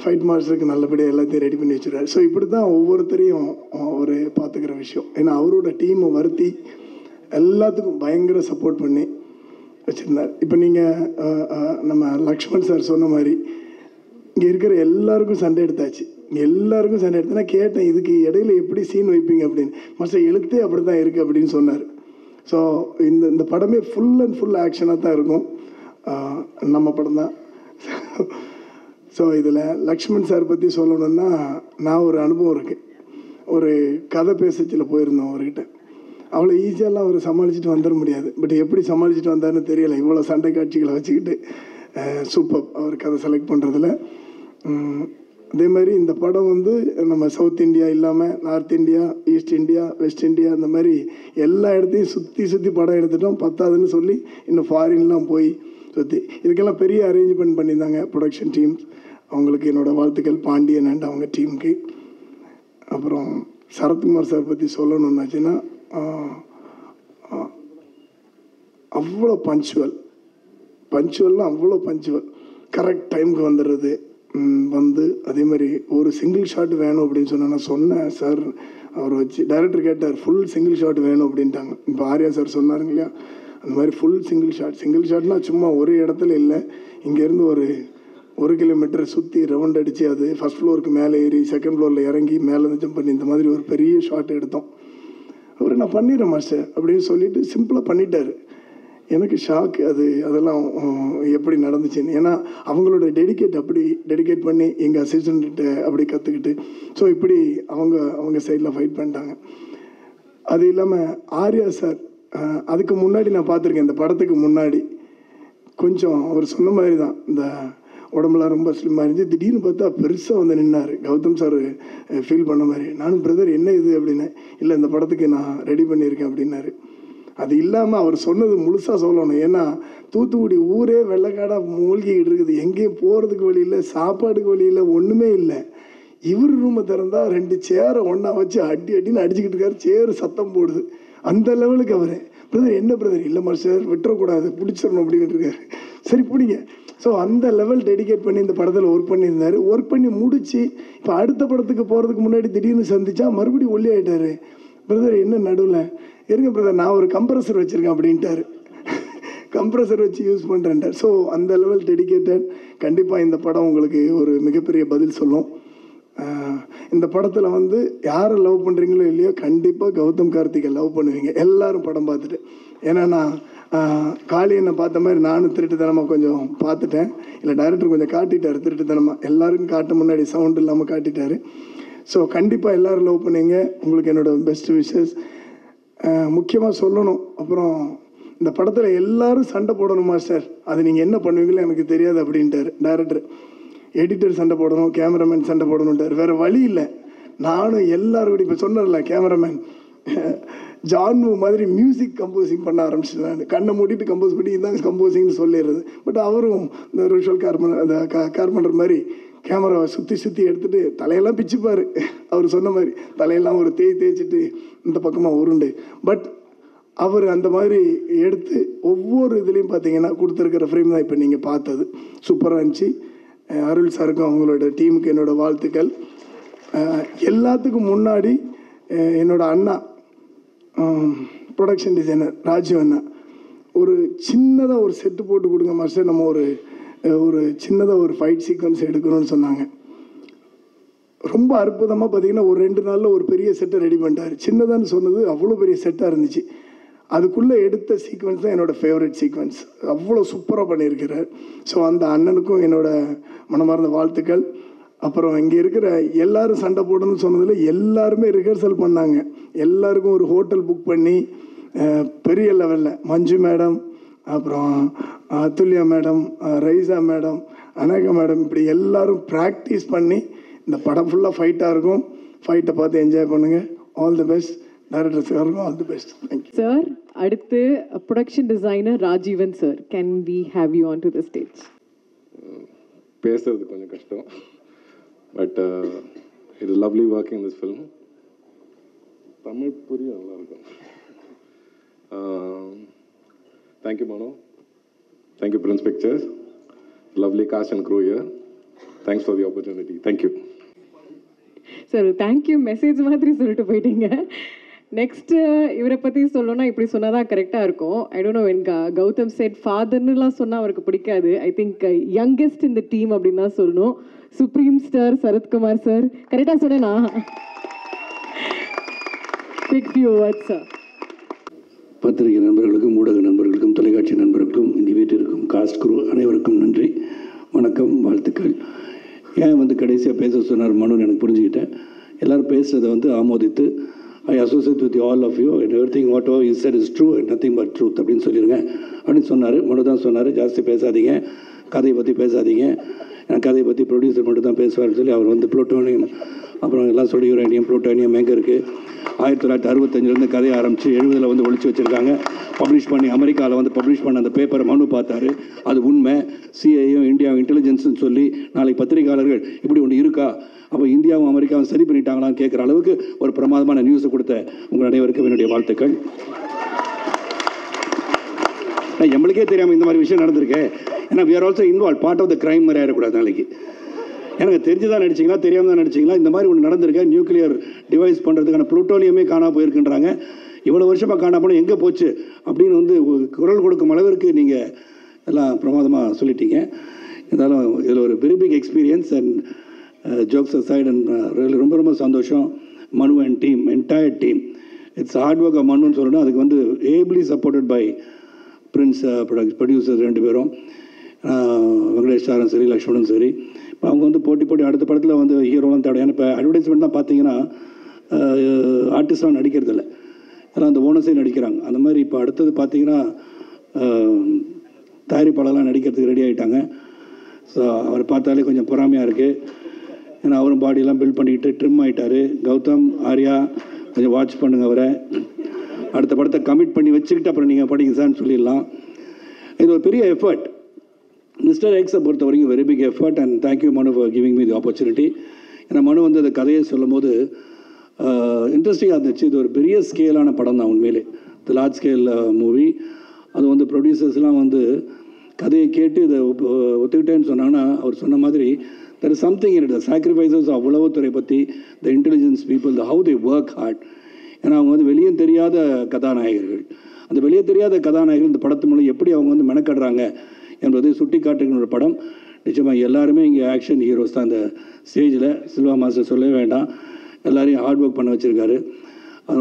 M: ஃபைட் மாஸ்டருக்கு நல்லபடியாக எல்லாத்தையும் ரெடி பண்ணி வச்சுருவார். ஸோ இப்படி தான் ஒவ்வொருத்தரையும் அவர் பார்த்துக்கிற விஷயம். ஏன்னா அவரோட டீமை வருத்தி எல்லாத்துக்கும் பயங்கர சப்போர்ட் பண்ணி வச்சுருந்தார். இப்போ நீங்கள் நம்ம லக்ஷ்மண் சார் சொன்ன மாதிரி இங்கே இருக்கிற எல்லாருக்கும் சண்டை எடுத்தாச்சு. இங்கே எல்லாருக்கும் சண்டை எடுத்து நான் கேட்டேன், இதுக்கு இடையில எப்படி சீன் வைப்பீங்க அப்படின்னு. மாஸ்டர் எழுத்தே அப்படி தான் இருக்குது அப்படின்னு சொன்னார். ஸோ இந்த படமே ஃபுல் அண்ட் ஃபுல் ஆக்ஷனாக தான் இருக்கும். நம்ம படம் தான். ஸோ இதில் லக்ஷ்மண் சார் பற்றி சொல்லணுன்னா, நான் ஒரு அனுபவம் இருக்குது. ஒரு கதை பேசச்சில் போயிருந்தோம் அவர்கிட்ட. அவ்வளோ ஈஸியாலாம் அவர் சமாளிச்சுட்டு வந்துட முடியாது. பட் எப்படி சமாளிச்சுட்டு வந்தார்னு தெரியலை. இவ்வளோ சண்டை காட்சிகளை வச்சுக்கிட்டு சூப்பர் அவர் கதை செலக்ட் பண்ணுறதுல. அதே மாதிரி இந்த படம் வந்து நம்ம சவுத் இந்தியா இல்லாமல் north India, east India, west India அந்த மாதிரி எல்லா இடத்தையும் சுற்றி படம் எடுத்துட்டோம். பத்தாதுன்னு சொல்லி இன்னும் ஃபாரின்லாம் போய் சுற்றி இதுக்கெல்லாம் பெரிய அரேஞ்ச்மெண்ட் பண்ணியிருந்தாங்க ப்ரொடக்ஷன் டீம்ஸ். அவங்களுக்கு என்னோடய வாழ்த்துக்கள், பாண்டியன் அண்ட் அவங்க டீமுக்கு. அப்புறம் சரத்குமார் சார் பற்றி சொல்லணுன்னாச்சுன்னா, அவ்வளோ பஞ்சுவல்லாம் அவ்வளோ பஞ்சுவல். கரெக்ட் டைமுக்கு வந்துடுறது. வந்து அதே மாதிரி ஒரு சிங்கிள் ஷாட் வேணும் அப்படின்னு நான் சொன்னேன் சார். அவர் வச்சு டைரக்டர் கேட்டார், ஃபுல் சிங்கிள் ஷாட் வேணும் அப்படின்ட்டாங்க. இப்போ ஆர்யா சார் சொன்னாருங்க இல்லையா, அந்த மாதிரி ஃபுல் சிங்கிள் ஷாட்னால் சும்மா ஒரு இடத்துல இல்லை, இங்கேருந்து ஒரு 1 கிலோமீட்டர் சுற்றி ரவுண்ட் அடித்து அது ஃபஸ்ட் ஃப்ளோருக்கு மேலே ஏறி செகண்ட் ஃப்ளோரில் இறங்கி மேலே ஜம்ப் பண்ணி இந்த மாதிரி ஒரு பெரிய ஷாட் எடுத்தோம். அவர் நான் பண்ணிடுறேன் மாஸ்டர் அப்படின்னு சொல்லிட்டு சிம்பிளாக பண்ணிட்டார். எனக்கு ஷாக்கு. அதெல்லாம் எப்படி நடந்துச்சுன்னு. ஏன்னா அவங்களோட டெடிகேட் பண்ணி எங்கள் அசிஸ்டண்ட்டு அப்படி கற்றுக்கிட்டு ஸோ இப்படி அவங்க சைடில் ஃபைட் பண்ணிட்டாங்க. அது இல்லாமல் ஆர்யா சார் அதுக்கு முன்னாடி நான் பார்த்துருக்கேன். இந்த படத்துக்கு முன்னாடி கொஞ்சம் அவர் சொன்ன மாதிரி தான், இந்த உடம்புலாம் ரொம்ப ஸ்லிம்மாக இருந்துச்சு. திடீர்னு பார்த்தா பெருசாக வந்து நின்னார். கௌதம் சார் ஃபீல் பண்ண மாதிரி. நானும் பிரதர் என்ன இது அப்படின்னு. இல்லை, இந்த படத்துக்கு நான் ரெடி பண்ணியிருக்கேன் அப்படின்னாரு. அது இல்லாமல் அவர் சொன்னது முழுசாக சொல்லணும். ஏன்னா தூத்துக்குடி ஊரே வெள்ளைக்காடாக மூழ்கிக்கிட்டு இருக்குது. எங்கேயும் போகிறதுக்கு வழி இல்லை, சாப்பாடுக்கு வழி இல்லை, ஒன்றுமே இல்லை. இவர் ரூமை திறந்தா 2 சேரை ஒன்றா வச்சு அடின்னு அடிச்சுக்கிட்டு இருக்காரு. சேரு சத்தம் போடுது. அந்த லெவலுக்கு அவர் பிரதர் என்ன பிரதர், இல்லை மாஸ்டர் விட்டுறக்கூடாது, பிடிச்சிடணும் அப்படின்னு இருக்காரு. சரி பிடிங்க. ஸோ அந்த லெவல் டெடிகேட் பண்ணி இந்த படத்தில் ஒர்க் பண்ணியிருந்தார். ஒர்க் பண்ணி முடித்து இப்போ அடுத்த படத்துக்கு போகிறதுக்கு முன்னாடி திடீர்னு சந்திச்சா மறுபடியும் ஒல்லி ஆகிட்டார். பிரதர் என்ன நடுவில் இருங்க பிரதர், நான் ஒரு கம்ப்ரஸர் வச்சுருக்கேன் அப்படின்ட்டார். கம்ப்ரஸர் வச்சு யூஸ் பண்ணுறேன்ட்டார். ஸோ அந்த லெவல் டெடிகேட்டட். கண்டிப்பாக இந்த படம் உங்களுக்கு ஒரு மிகப்பெரிய பதில் சொல்லும். இந்த படத்தில் வந்து யாரை லவ் பண்ணுறீங்களோ இல்லையோ கண்டிப்பாக கௌதம் கார்த்திகை லவ் பண்ணுவீங்க எல்லோரும் படம் பார்த்துட்டு. ஏன்னா நான் காளியனை பார்த்த மாதிரி நானும் திருட்டுத்தனமாக கொஞ்சம் பார்த்துட்டேன். இல்லை டைரக்டர் கொஞ்சம் காட்டிட்டார் திருட்டுத்தனமாக. எல்லாருக்கும் காட்ட முன்னாடி சவுண்ட் இல்லாமல் காட்டிட்டார். ஸோ கண்டிப்பாக எல்லோரும் லவ் பண்ணுவீங்க. உங்களுக்கு என்னோடய பெஸ்ட் விஷஸ். முக்கியமாக சொல்லணும். அப்புறம் இந்த படத்தில் எல்லாரும் சண்டை போடணும் மாஸ்டர், அது நீங்கள் என்ன பண்ணுவீங்களோ எனக்கு தெரியாது அப்படின்ட்டார் டைரக்டர். எடிட்டர் சண்டை போடணும், கேமராமேன் சண்டை போடணுன்ட்டார். வேறு வழி இல்லை. நானும் எல்லாரும் கூட இப்போ சொன்னார்ல கேமராமேன் ஜான்மு மாதிரி மியூசிக் கம்போசிங் பண்ண ஆரம்பிச்சிட்டேன். கண்ணை மூடிட்டு கம்போஸ் பண்ணி இதுதான் கம்போசிங்னு சொல்லிடுறது. பட் அவரும் இந்த ரிச்சுவல் கார்பெண்டர் மாதிரி கேமராவை சுற்றி எடுத்துகிட்டு தலையெல்லாம் பிச்சுப்பார். அவர் சொன்ன மாதிரி தலையெல்லாம் ஒரு தேய்ச்சிட்டு இந்த பக்கமாக உருண்டு. பட் அவர் அந்த மாதிரி எடுத்து ஒவ்வொரு இதுலேயும் பார்த்தீங்கன்னா கொடுத்துருக்கிற ஃப்ரேம் தான் இப்போ நீங்கள் பார்த்தது. சூப்பராக இருந்துச்சு. அருள் சாருக்கும் அவங்களோட டீமுக்கு என்னோடய வாழ்த்துக்கள். எல்லாத்துக்கும் முன்னாடி என்னோட அண்ணா ப்ரொடக்ஷன் டிசைனர் ராஜீவ் அண்ணா ஒரு சின்னதாக ஒரு செட்டு போட்டு கொடுங்க மாஸ்டர், நம்ம ஒரு சின்னதாக ஒரு ஃபைட் சீக்வன்ஸ் எடுக்கணும்னு சொன்னாங்க. ரொம்ப அற்புதமாக பார்த்தீங்கன்னா ஒரு 2 நாளில் ஒரு பெரிய செட்டை ரெடி பண்ணிட்டார். சின்னதான்னு சொன்னது அவ்வளோ பெரிய செட்டாக இருந்துச்சு. அதுக்குள்ளே எடுத்த சீக்வன்ஸ் தான் என்னோடய ஃபேவரட் சீக்வன்ஸ். அவ்வளோ சூப்பராக பண்ணியிருக்கிறார். ஸோ அந்த அண்ணனுக்கும் என்னோடய மனமார்ந்த வாழ்த்துக்கள். அப்புறம் இங்கே இருக்கிற எல்லாரும் சண்டை போடணும்னு சொன்னதில் எல்லாருமே ரிஹர்சல் பண்ணாங்க. எல்லாருக்கும் ஒரு ஹோட்டல் புக் பண்ணி பெரிய லெவலில் மஞ்சு மேடம், அப்புறம் Athulya madam, Raiza madam, Anagha madam, இப்படி எல்லோரும் ப்ராக்டிஸ் பண்ணி இந்த படம் ஃபுல்லாக ஃபைட்டாக இருக்கும். ஃபைட்டை பார்த்து என்ஜாய் பண்ணுங்கள். All the best. டைரக்டர் சாருக்கும் all the best. Thank you
A: sir. அடுத்து production designer Rajeevan sir, can we have you on to the stage?
F: பேசுறது கொஞ்சம் கஷ்டம், but it is lovely working this film. Tamil புரியும், நல்லாயிருக்கும். Thank you Mano, thank you Prince Pictures, lovely cast and crew here. Thanks for the opportunity. Thank you
A: sir. Thank you message மாதிரி சொல்லிட்டு போயிட்டீங்க. நெக்ஸ்ட்டு இவரை பற்றி சொல்லணும்னா இப்படி சொன்னால் தான் கரெக்டாக இருக்கும். ஐ டோன்ட் நோ, எனக்கு கௌதம் செட் ஃபாதர்னுலாம் சொன்னால் அவருக்கு பிடிக்காது. ஐ திங்க் யங்கெஸ்ட் இந்த டீம் அப்படின்னு தான் சொல்லணும். சுப்ரீம் ஸ்டார் சரத்குமார் சார், கரெக்டாக சொன்னேனா? Quick few words sir.
N: பத்திரிகை நண்பர்களுக்கும் ஊடக நண்பர்களுக்கும் தொலைக்காட்சி நண்பர்களுக்கும் இந்த வீட்டிற்கும் காஸ்ட் குரூ அனைவருக்கும் நன்றி, வணக்கம், வாழ்த்துக்கள். ஏன் கடைசியாக பேச சொன்னார் மனுன்னு எனக்கு புரிஞ்சுக்கிட்டேன். எல்லோரும் பேசுகிறத ஆமோதித்து I associate with all of you and everything whatever is said is true and nothing but truth அப்படின்னு சொல்லிடுங்க அப்படின்னு சொன்னார். மனு தான் சொன்னார், ஜாஸ்தி பேசாதீங்க, கதையை பற்றி பேசாதீங்க, எனக்கு கதையை பற்றி ப்ரொடியூசர் மட்டும் தான் பேசுவார்னு சொல்லி அவர் புளூட்டோனியம் அப்புறம் எல்லாம் சொல்லி யுரேனியம் ப்ளூட்டோனியம் எங்கே இருக்குது 1965 கதையை ஆரம்பித்து 70 ஒழிச்சு வச்சுருக்காங்க. பப்ளிஷ் பண்ணி அமெரிக்காவில் பப்ளிஷ் பண்ண அந்த பேப்பரை மனு பார்த்தாரு. அது உண்மை. சிஐயும் இந்தியா இன்டெலிஜென்ஸ்னு சொல்லி நாளைக்கு பத்திரிகையாளர்கள் இப்படி ஒன்று இருக்கா, அப்போ இந்தியாவும் அமெரிக்காவும் சரி பண்ணிட்டாங்களான்னு கேட்குற அளவுக்கு ஒரு பிரமாதமான நியூஸை கொடுத்த உங்கள் அனைவருக்கும் என்னுடைய வாழ்த்துக்கள். நம்மளுக்கே தெரியாமல் இந்த மாதிரி விஷயம் நடந்திருக்கு. ஏன்னா we are also involved, part of the crime மாதிரி ஆகிடக்கூடாது. நாளைக்கு எனக்கு தெரிஞ்சுதான் நடிச்சிங்களா தெரியாமல் தான் நடிச்சிங்களா, இந்த மாதிரி ஒன்று நடந்திருக்கேன். நியூக்ளியர் டிவைஸ் பண்ணுறதுக்கான புளூட்டோனியமே காணா போயிருக்கின்றாங்க. இவ்வளோ வருஷமாக காணா போனால் எங்கே போச்சு அப்படின்னு குரல் கொடுக்கும் அளவிற்கு நீங்கள் எல்லாம் பிரமாதமாக சொல்லிட்டீங்க. இருந்தாலும் இதில் ஒரு very big experience and jokes aside and ரொம்ப ரொம்ப சந்தோஷம். Manu and team, entire team, it's hard work மனுன்னு சொல்லணும். அதுக்கு ably supported by Prince producers 2 பேரும், வெங்கடேஷ் சாரும் சரி, லக்ஷ்மணும் சரி. இப்போ அவங்க போட்டி அடுத்த படத்தில் ஹீரோலாம் தேவை. ஏன்னா இப்போ அட்வர்டைஸ்மெண்ட் தான் பார்த்தீங்கன்னா ஆர்டிஸ்ட்லாம் நடிக்கிறதில்ல, அதெல்லாம் அந்த ஓனர்ஸே நடிக்கிறாங்க. அந்த மாதிரி இப்போ அடுத்தது பார்த்தீங்கன்னா தயாரிப்பாளர்லாம் நடிக்கிறதுக்கு ரெடி ஆகிட்டாங்க. ஸோ அவர் பார்த்தாலே கொஞ்சம் பொறாமையாக இருக்குது. ஏன்னா அவரும் பாடியெல்லாம் பில்ட் பண்ணிக்கிட்டு ட்ரிம் ஆகிட்டார். கௌதம், ஆர்யா கொஞ்சம் வாட்ச் பண்ணுங்க, அவரை அடுத்த படத்தை கமிட் பண்ணி வச்சுக்கிட்டு அப்புறம் நீங்கள் படிங்க சார்னு சொல்லிடலாம். இது ஒரு பெரிய எஃபர்ட். மிஸ்டர் எக்ஸை பொறுத்த வரைக்கும் very big effort and thank you Manu for giving me the opportunity. ஏன்னா மனு அந்த கதையை சொல்லும் போது இன்ட்ரெஸ்டிங்காக இருந்துச்சு. இது ஒரு பெரிய ஸ்கேலான படம் தான் உண்மையிலே, இது லார்ஜ் ஸ்கேல் மூவி. அது ப்ரொடியூசர்ஸ்லாம் கதையை கேட்டு இதை ஒத்துக்கிட்டேன்னு சொன்னாங்கன்னா அவர் சொன்ன மாதிரி there is something in it. The sacrifices of உளவுத்துறை பற்றி, the intelligence people, the how they work hard. ஏன்னா அவங்க வெளியே தெரியாத கதாநாயகர்கள். அந்த வெளியே தெரியாத கதாநாயகர்கள் இந்த படத்து மூலம் எப்படி அவங்க மெனக்கடுறாங்க என்பதை சுட்டி காட்டுகிற ஒரு படம். நிச்சயமாக எல்லாருமே இங்கே ஆக்ஷன் ஹீரோஸ் தான். அந்த ஸ்டேஜில் சில்வா மாஸ்டர் சொல்லவே வேண்டாம், எல்லாரையும் ஹார்ட் ஒர்க் பண்ண வச்சுருக்காரு.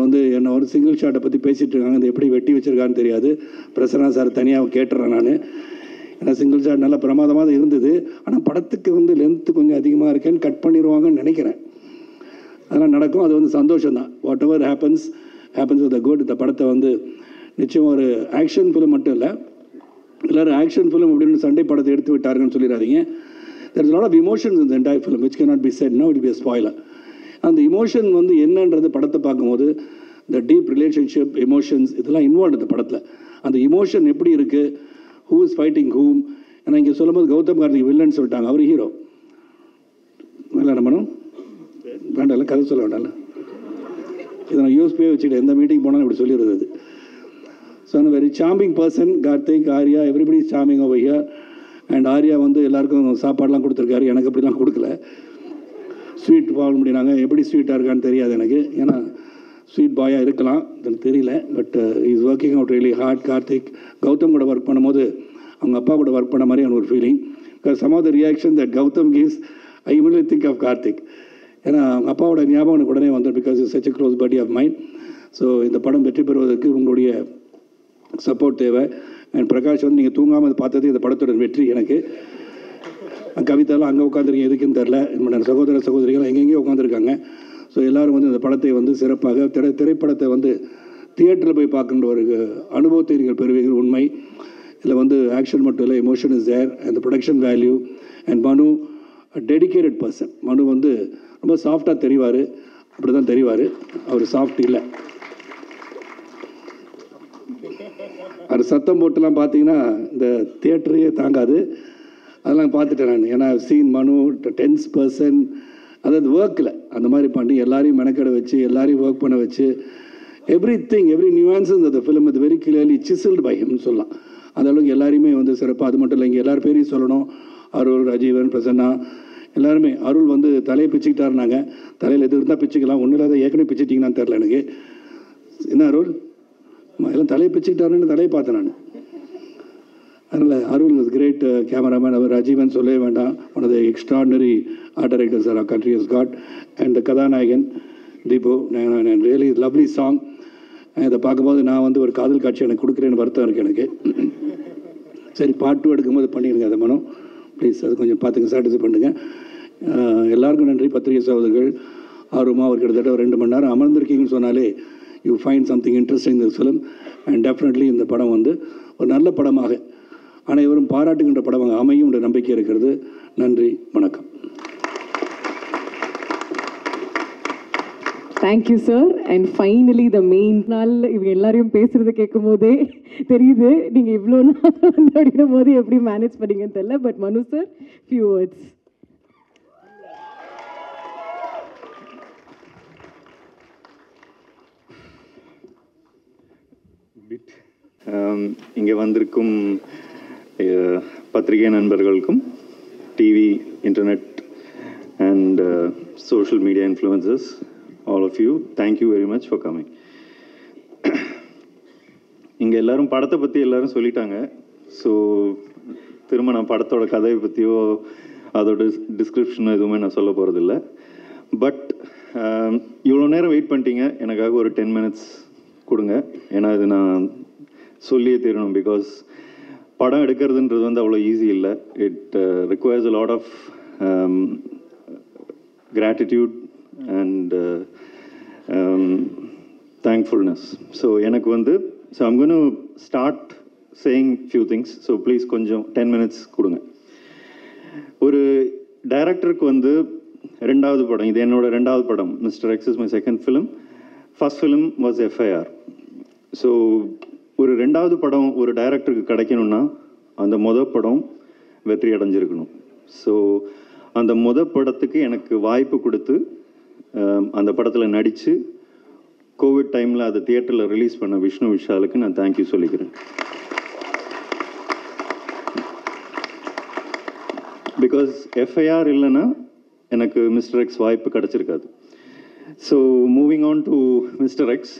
N: அது என்னை ஒரு சிங்கிள் ஷாட்டை பற்றி பேசிகிட்டு இருக்காங்க, அது எப்படி வெட்டி வச்சுருக்கான்னு தெரியாது. பிரசன்னா சார் தனியாக கேட்டுறேன் நான். ஏன்னா சிங்கிள் ஷாட் நல்லா பிரமாதமாக தான் இருந்தது. ஆனால் படத்துக்கு லென்த்து கொஞ்சம் அதிகமாக இருக்கேன்னு கட் பண்ணிடுவாங்கன்னு நினைக்கிறேன். அதெல்லாம் நடக்கும். அது சந்தோஷம் தான். What ever happens happens with the good. இந்த படத்தை வந்து நிச்சயம் ஒரு ஆக்ஷன் ஃபிலிம் மட்டும் இல்லை, எல்லோரும் ஆக்ஷன் ஃபிலிம் அப்படின்னு சண்டை படத்தை எடுத்து விட்டாருன்னு சொல்லிடாதீங்க. there is a lot of emotions in the entire film which cannot be said now, it will be a spoiler. அந்த இமோஷன் வந்து என்னன்றது படத்தை பார்க்கும்போது the deep relationship emotions இதெல்லாம் இன்வால்வ் இந்த படத்தில். அந்த இமோஷன் எப்படி இருக்குது, who is fighting whom. ஏன்னா இங்கே சொல்லும்போது கௌதம் கார்த்திக் வில்லன் சொல்லிட்டாங்க, அவர் ஹீரோ. நல்லா நம்மனும் வேண்டாம்ல, கதை சொல்ல வேண்டாம்ல, இதை நான் யூஸ்பே வச்சுக்கிட்டேன், எந்த மீட்டிங் போனாலும் இப்படி சொல்லிடுறது அது. ஸோ அந்த very charming person Karthik, Arya, everybody is charming over here. And Arya வந்து எல்லாருக்கும் சாப்பாடெலாம் கொடுத்துருக்காரு, எனக்கு அப்படிலாம் கொடுக்கல. ஸ்வீட் வாங்க முடியினாங்க, எப்படி ஸ்வீட்டாக இருக்கான்னு தெரியாது எனக்கு, ஏன்னா ஸ்வீட் பாயாக இருக்கலாம், எனக்கு தெரியல. But is working out really hard. Karthik Gautham கூட ஒர்க் பண்ணும்போது அவங்க அப்பா கூட ஒர்க் பண்ண மாதிரி எனக்கு ஒரு feeling. Because some of the reaction that Gautham gives I immediately think of Karthik. ஏன்னா அவங்க அப்பாவோட ஞாபகம் எனக்கு உடனே வந்துடும், because is such a close buddy of mind. ஸோ இந்த படம் வெற்றி பெறுவதற்கு உங்களுடைய சப்போர்ட் தேவை. அண்ட் பிரகாஷ் வந்து நீங்கள் தூங்காமல் பார்த்தது இந்த படத்தோட வெற்றி எனக்கு. கவிதாலாம் அங்கே உட்காந்துருக்கீங்க எதுக்குன்னு தெரில, என்னோட சகோதர சகோதரிகள் எங்கெங்கேயோ உட்காந்துருக்காங்க. ஸோ எல்லோரும் வந்து இந்த படத்தை வந்து சிறப்பாக திரைப்படத்தை வந்து தியேட்டரில் போய் பார்க்கின்ற ஒரு அனுபவத்தை நீங்கள் பெறுவீர்கள். உண்மை இதில் வந்து ஆக்ஷன் மட்டும் இல்லை, emotion is there and production value. And Manu dedicated person. Manu வந்து ரொம்ப சாஃப்டாக தெரிவார், அப்படி தான் தெரிவார், அவர் சாஃப்ட் இல்லை. அது சத்தம் போட்டுலாம் பார்த்தீங்கன்னா இந்த தியேட்டரையே தாங்காது, அதெல்லாம் பார்த்துட்டேன் நான். ஏன்னா சீன் மனு டென்ஸ் பர்சன், அதாவது ஒர்க்கில் அந்த மாதிரி பண்ணி எல்லாரையும் மெனக்கடை வச்சு எல்லாரையும் ஒர்க் பண்ண வச்சு எவ்ரி நியூஆன்சஸ் அந்த ஃபிலிம் இது வெரி கிளியர்லி சிசில்டு பை ஹிம்னு சொல்லலாம். அந்த அளவுக்கு எல்லாரையுமே வந்து சிறப்பாக. அது மட்டும் இல்லை, இங்கே எல்லார் பேரையும் சொல்லணும். அருள், ராஜீவன், பிரசன்னா எல்லாருமே. அருள் வந்து தலையை பிச்சுக்கிட்டாருனாங்க, தலையில் எது இருந்தால் பிச்சுக்கலாம், ஒன்றும் இல்லாத ஏற்கனவே பிச்சுட்டிங்கன்னு தெரில எனக்கு. என்ன அருள் எல்லாம் தலையை பிச்சுக்கிட்டாருன்னு தலையை பார்த்தேன் நான். அதனால் அருள் இஸ் கிரேட் கேமராமேன். அவர் ராஜீவன் சொல்லவே வேண்டாம், one of the extraordinary art directors our country has got. And கதாநாயகன் தீபு, ரியலி லவ்லி சாங். இதை பார்க்கும்போது நான் வந்து ஒரு காதல் காட்சி எனக்கு கொடுக்குறேன்னு வருத்தம் இருக்குது எனக்கு. சரி, பார்ட் 2 எடுக்கும்போது பண்ணிடுங்க அதை மனம் ப்ளீஸ், அது கொஞ்சம் பார்த்துங்க, சாட்டிஸ்ஃபை பண்ணுங்கள். எல்லாருக்கும் நன்றி. பத்திரிகை சகோதரர்கள் ஆர்வமாக ஒரு கிட்டத்தட்ட ஒரு 2 மணி நேரம் அமர்ந்திருக்கீங்கன்னு சொன்னாலே you find something interesting this film. And definitely இந்த படம் வந்து ஒரு நல்ல படமாக அனைவரும் பாராட்டுகின்ற படமாக அமையும் என்ற நம்பிக்கை இருக்கிறது. நன்றி, வணக்கம்.
A: Thank you sir. And finally the main நாள் இவங்க எல்லாரையும் பேசுறது கேட்கும் போதே தெரியுது நீங்கள் இவ்வளோ நாள் வந்து அப்படின்னும் போது எப்படி மேனேஜ் பண்ணீங்கன்னு தெரியல. பட் மனு சார், ஃபியூ வேர்ட்ஸ்.
O: இங்கே வந்திருக்கும் பத்திரிகை நண்பர்களுக்கும், TV, internet and social media influencers, all of you, thank you very much for coming. இங்கே எல்லாரும் படத்தை பற்றி எல்லாரும் சொல்லிட்டாங்க. ஸோ திரும்ப நான் படத்தோட கதையை பற்றியோ அதோட டிஸ்கிரிப்ஷனோ எதுவுமே நான் சொல்ல போகிறதில்ல. பட் இவ்வளோ நேரம் வெயிட் பண்ணிட்டீங்க, எனக்காக ஒரு 10 minutes கொடுங்க. ஏன்னா இது நான் சொல்லியே தீரணும். பிகாஸ் படம் எடுக்கிறதுன்றது வந்து அவ்வளோ ஈஸி இல்லை. It requires a lot of gratitude and thankfulness. So எனக்கு வந்து I'm going to start saying few things. So please கொஞ்சம் 10 minutes கொடுங்க. ஒரு டைரக்டருக்கு வந்து 2வது படம், இது என்னோட 2வது படம். Mister X is my second film. First film was FIR. So ஒரு 2வது படம் ஒரு டைரக்டருக்கு கிடைக்கணும்னா அந்த படம் வெற்றி அடைஞ்சிருக்கணும். ஸோ அந்த படத்துக்கு எனக்கு வாய்ப்பு கொடுத்து அந்த படத்தில் நடித்து கோவிட் டைமில் அதை தியேட்டரில் ரிலீஸ் பண்ண விஷ்ணு விஷாலுக்கு நான் தேங்க்யூ சொல்லிக்கிறேன். பிகாஸ் FIR இல்லைன்னா எனக்கு மிஸ்டர் எக்ஸ் வாய்ப்பு கிடச்சிருக்காது. So moving on to mister X,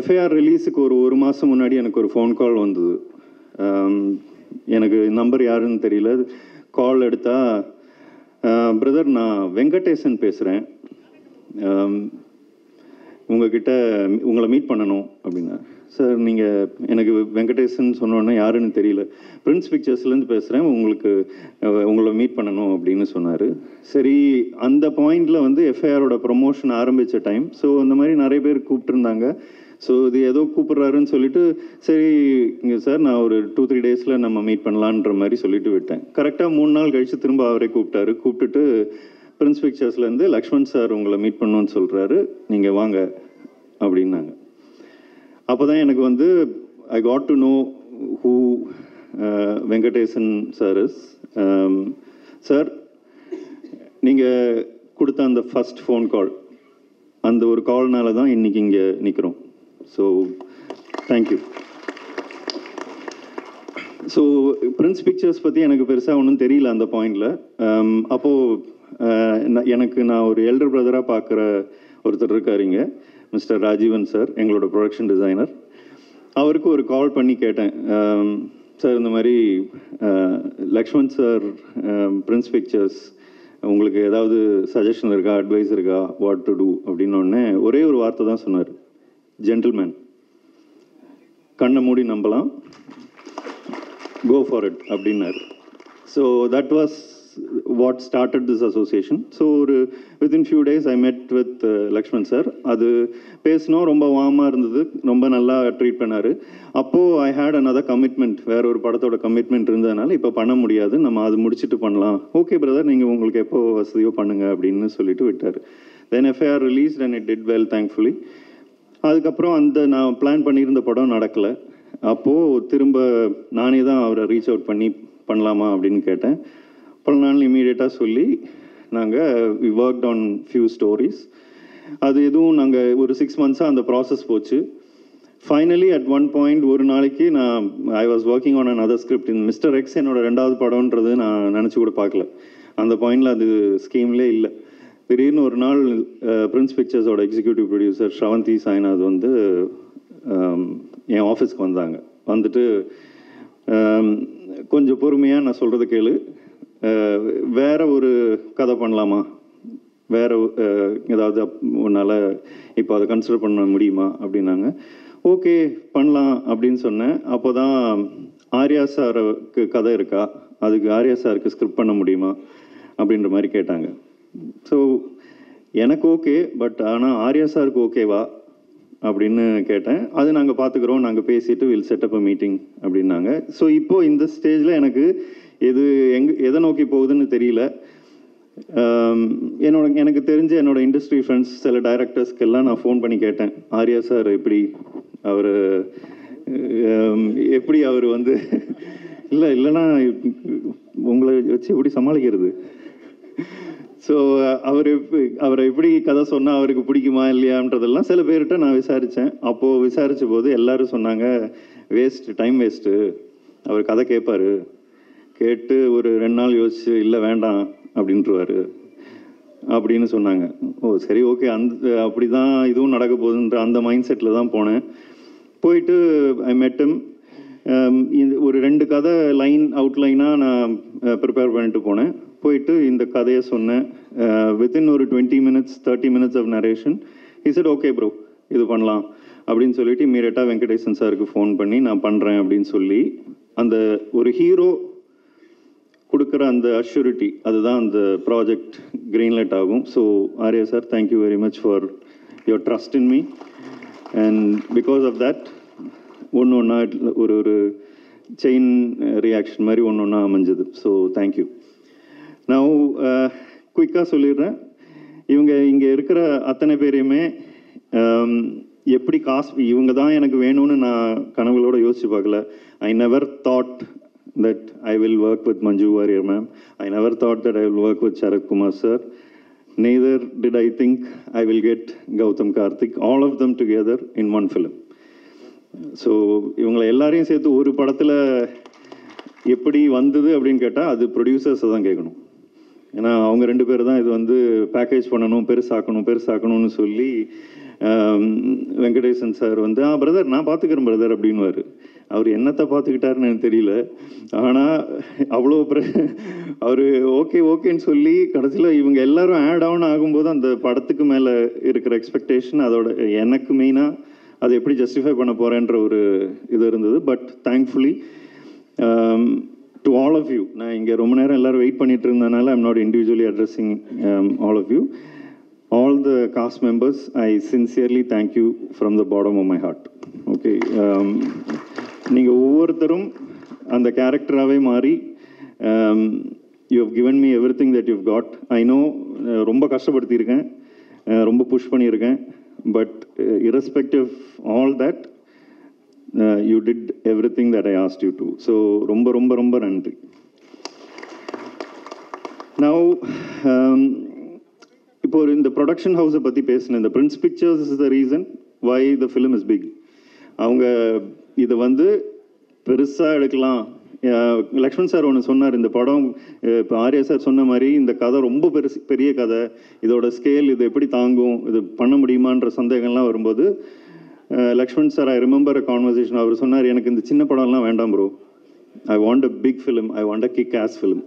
O: FIR ரிலீஸுக்கு ஒரு மாதம் முன்னாடி எனக்கு ஒரு ஃபோன் கால் வந்தது. எனக்கு நம்பர் யாருன்னு தெரியல. கால் எடுத்தால், பிரதர் நான் வெங்கடேசன் பேசுகிறேன், உங்களை மீட் பண்ணணும் அப்படின்னா. சார் நீங்கள் எனக்கு வெங்கடேசன் சொன்னோன்னே யாருன்னு தெரியல, பிரின்ஸ் பிக்சர்ஸ்லேருந்து பேசுகிறேன், உங்களை மீட் பண்ணணும் அப்படின்னு சொன்னார். சரி, அந்த பாயிண்டில் வந்து எஃப்ஐஆரோட ப்ரொமோஷன் ஆரம்பித்த டைம். ஸோ அந்த மாதிரி நிறைய பேர் கூப்பிட்டுருந்தாங்க. ஸோ இது ஏதோ கூப்பிட்றாருன்னு சொல்லிட்டு சரி இங்கே சார் நான் ஒரு 2-3 டேஸில் நம்ம மீட் பண்ணலான்ற மாதிரி சொல்லிட்டு விட்டேன். கரெக்டாக 3 நாள் கழித்து திரும்ப அவரே கூப்பிட்டாரு. கூப்பிட்டுட்டு பிரின்ஸ் பிக்சர்ஸ்லேருந்து லக்ஷ்மண் சார் உங்களை மீட் பண்ணணும்னு சொல்கிறாரு, நீங்கள் வாங்க அப்படின்னாங்க. அப்போ தான் எனக்கு வந்து I got to know who Venkatesan sir is. Sir நீங்கள் கொடுத்த அந்த ஃபஸ்ட் ஃபோன் கால், அந்த ஒரு கால்னால தான் இன்றைக்கி இங்கே நிற்கிறோம். So thank you. So Prince pictures பற்றி எனக்கு பெருசாக ஒன்றும் தெரியல அந்த பாயிண்டில். அப்போது நான் ஒரு எல்டர் பிரதராக பார்க்குற ஒருத்தர் இருக்காருங்க, மிஸ்டர் ராஜீவன் சார், எங்களோட ப்ரொடக்ஷன் டிசைனர். அவருக்கு ஒரு கால் பண்ணி கேட்டேன், சார் இந்த மாதிரி லக்ஷ்மண் சார் பிரின்ஸ் பிக்சர்ஸ், உங்களுக்கு ஏதாவது சஜஷன் இருக்கா, அட்வைஸ் இருக்கா, வாட் டு டூ அப்படின்னோடனே ஒரே ஒரு வார்த்தை தான் சொன்னார், ஜென்டில்மேன், கண்ணை மூடி நம்பலாம், கோ ஃபார் இட் அப்படின்னாரு. So that was what started this association. So ஒரு within few days I met with Lakshman sir. அது பேசினோம், ரொம்ப வார்மாக இருந்தது, ரொம்ப நல்லா ட்ரீட் பண்ணார். அப்போது ஐ ஹேட் அனதர் கமிட்மெண்ட், வேற ஒரு படத்தோட கமிட்மெண்ட் இருந்ததுனால இப்போ பண்ண முடியாது, நம்ம அது முடிச்சுட்டு பண்ணலாம். ஓகே பிரதர், நீங்கள் உங்களுக்கு எப்போ வசதியோ பண்ணுங்கள் அப்படின்னு சொல்லிட்டு விட்டார். Then FIR released and it did well thankfully. அதுக்கப்புறம் அந்த நான் பிளான் பண்ணியிருந்த படம் நடக்கலை. அப்போது திரும்ப நானே தான் அவரை ரீச் அவுட் பண்ணி பண்ணலாமா அப்படின்னு கேட்டேன். பல நாள் இமீடியட்டாக சொல்லி நாங்கள் we worked on few stories. அது எதுவும் நாங்கள் ஒரு 6 months அந்த ப்ராசஸ் போச்சு. ஃபைனலி அட் ஒன் பாயிண்ட் ஒரு நாளைக்கு I was working on another script. இந்த மிஸ்டர் எக்ஸ் என்னோட 2வது படம்ன்றது நான் நினச்சி கூட பார்க்கல. அந்த பாயிண்டில் அது ஸ்கீம்லே இல்லை. திடீர்னு ஒரு நாள் பிரின்ஸ் பிக்சர்ஸோட எக்ஸிக்யூட்டிவ் ப்ரொடியூசர் ஸ்ரவந்தி சாய்நாத் வந்து என் ஆஃபீஸ்க்கு வந்தாங்க. வந்துட்டு கொஞ்சம் பொறுமையாக நான் சொல்கிறது கேளு, வேற ஒரு கதை பண்ணலாமா, வேற ஏதாவது உன்னால் இப்போ அதை கன்சிடர் பண்ண முடியுமா அப்படின்னாங்க. ஓகே பண்ணலாம் அப்படின்னு சொன்னேன். அப்போ தான் ஆர்யா சாருக்கு கதை இருக்கா, அதுக்கு ஆர்யா சாருக்கு ஸ்கிரிப்ட் பண்ண முடியுமா அப்படின்ற மாதிரி கேட்டாங்க. ஸோ எனக்கு ஓகே, பட் ஆனால் ஆர்யா சாருக்கு ஓகேவா அப்படின்னு கேட்டேன். அது நாங்கள் பார்த்துக்குறோம், நாங்கள் பேசிட்டு வில் செட்டப் அ மீட்டிங் அப்படின்னாங்க. ஸோ இப்போது இந்த ஸ்டேஜில் எனக்கு எதை நோக்கி போகுதுன்னு தெரியல. எனக்கு தெரிஞ்ச என்னோட இண்டஸ்ட்ரி ஃப்ரெண்ட்ஸ் சில டைரக்டர்ஸ்க்கெல்லாம் நான் ஃபோன் பண்ணி கேட்டேன், ஆர்யா சார் எப்படி அவர் வந்து இல்லைன்னா உங்களை வச்சு எப்படி சமாளிக்கிறது. ஸோ அவரை எப்படி கதை சொன்னால் அவருக்கு பிடிக்குமா இல்லையான்றதெல்லாம் சில பேர்கிட்ட நான் விசாரித்தேன். அப்போது விசாரித்த போது எல்லோரும் சொன்னாங்க, டைம் வேஸ்ட்டு, அவர் கதை கேட்பார், கேட்டு ஒரு 2 நாள் யோசிச்சு இல்லை வேண்டாம் அப்படின்ட்டுருவார் அப்படின்னு சொன்னாங்க. ஓ சரி ஓகே, அப்படி தான் இதுவும் நடக்க போகுதுன்ற அந்த மைண்ட் செட்டில் தான் போனேன். போயிட்டு ஐ மெட் ஹிம். ஒரு 2 கதை அவுட்லைனாக நான் ப்ரிப்பேர் பண்ணிட்டு போனேன். போயிட்டு இந்த கதையை சொன்னேன். வித்தின் ஒரு 20 minutes 30 minutes of narration he said okay bro இது பண்ணலாம் அப்படின்னு சொல்லிட்டு இம்மீடியட்டாக வெங்கடேசன் சாருக்கு ஃபோன் பண்ணி நான் பண்ணுறேன் அப்படின்னு சொல்லி, அந்த ஒரு ஹீரோ கொடுக்குற அந்த அஷ்யூரிட்டி, அதுதான் அந்த ப்ராஜெக்ட் க்ரீன்லைட் ஆகும். So Arya sir, thank you very much for your trust in me. And because of that ஒன்று ஒரு செயின் ரியாக்ஷன் மாதிரி ஒன்று அமைஞ்சது. So thank you. நான் குயிக்காக சொல்லிடுறேன், இங்கே இருக்கிற அத்தனை பேரையுமே எப்படி இவங்க தான் எனக்கு வேணும்னு நான் கனவுகளோடு யோசிச்சு பார்க்கல. I never thought that I will work with Manju Warrier ma'am. I never thought that I will work with Sharat Kumar sir. Neither did I think I will get Gautam Karthik, all of them together in one film. So இவங்களை எல்லாரையும் சேர்த்து ஒரு படத்தில் எப்படி வந்தது அப்படின்னு கேட்டால் அது ப்ரொடியூசர்ஸை தான் கேட்கணும். ஏன்னா அவங்க 2 பேர் தான் இது வந்து பேக்கேஜ் பண்ணணும், பெருசாக்கணும்னு சொல்லி வெங்கடேசன் சார் வந்து பிரதர் நான் பார்த்துக்கிறேன் பிரதர் அப்படின்வார். அவர் என்னத்தை பார்த்துக்கிட்டாருன்னு எனக்கு தெரியல. ஆனால் அவ்வளோ அவர் ஓகேன்னு சொல்லி கடைசியில் இவங்க எல்லாரும் ஆட் ஆன் ஆகும்போது அந்த படத்துக்கு மேலே இருக்கிற எக்ஸ்பெக்டேஷன், அதோட எனக்கு மெயினாக அதை எப்படி ஜஸ்டிஃபை பண்ண போகிறேன்ற ஒரு இது இருந்தது. But thankfully to all of you, நான் இங்கே ரொம்ப நேரம் எல்லோரும் வெயிட் பண்ணிட்டு இருந்ததுனால I'm not individually addressing all of you, all the cast members, I sincerely thank you from the bottom of my heart. Okay, நீங்கள் ஒவ்வொருத்தரும் அந்த கேரக்டராகவே மாறி you have given me everything that you've got. I know ரொம்ப கஷ்டப்படுத்தியிருக்கேன், ரொம்ப புஷ் பண்ணியிருக்கேன், but irrespective all that you did everything that I asked you to. So ரொம்ப ரொம்ப ரொம்ப நன்றி. Now இப்போ இந்த ப்ரொடக்ஷன் ஹவுஸை பற்றி பேசினேன். இந்த Prince Pictures is the reason why the film is big. அவங்க இதை வந்து பெருசாக எடுக்கலாம். லக்ஷ்மண் சார் ஒன்று சொன்னார், இந்த படம் இப்போ ஆர்யா சார் சொன்ன மாதிரி இந்த கதை ரொம்ப பெரிய கதை, இதோட ஸ்கேல் இது எப்படி தாங்கும், இது பண்ண முடியுமான்ற சந்தேகம்லாம் வரும்போது Lakshman sir, I remember a conversation, அவர் சொன்னார், எனக்கு இந்த சின்ன படம்லாம் வேண்டாம் bro, I want a big film, I want a kick ass film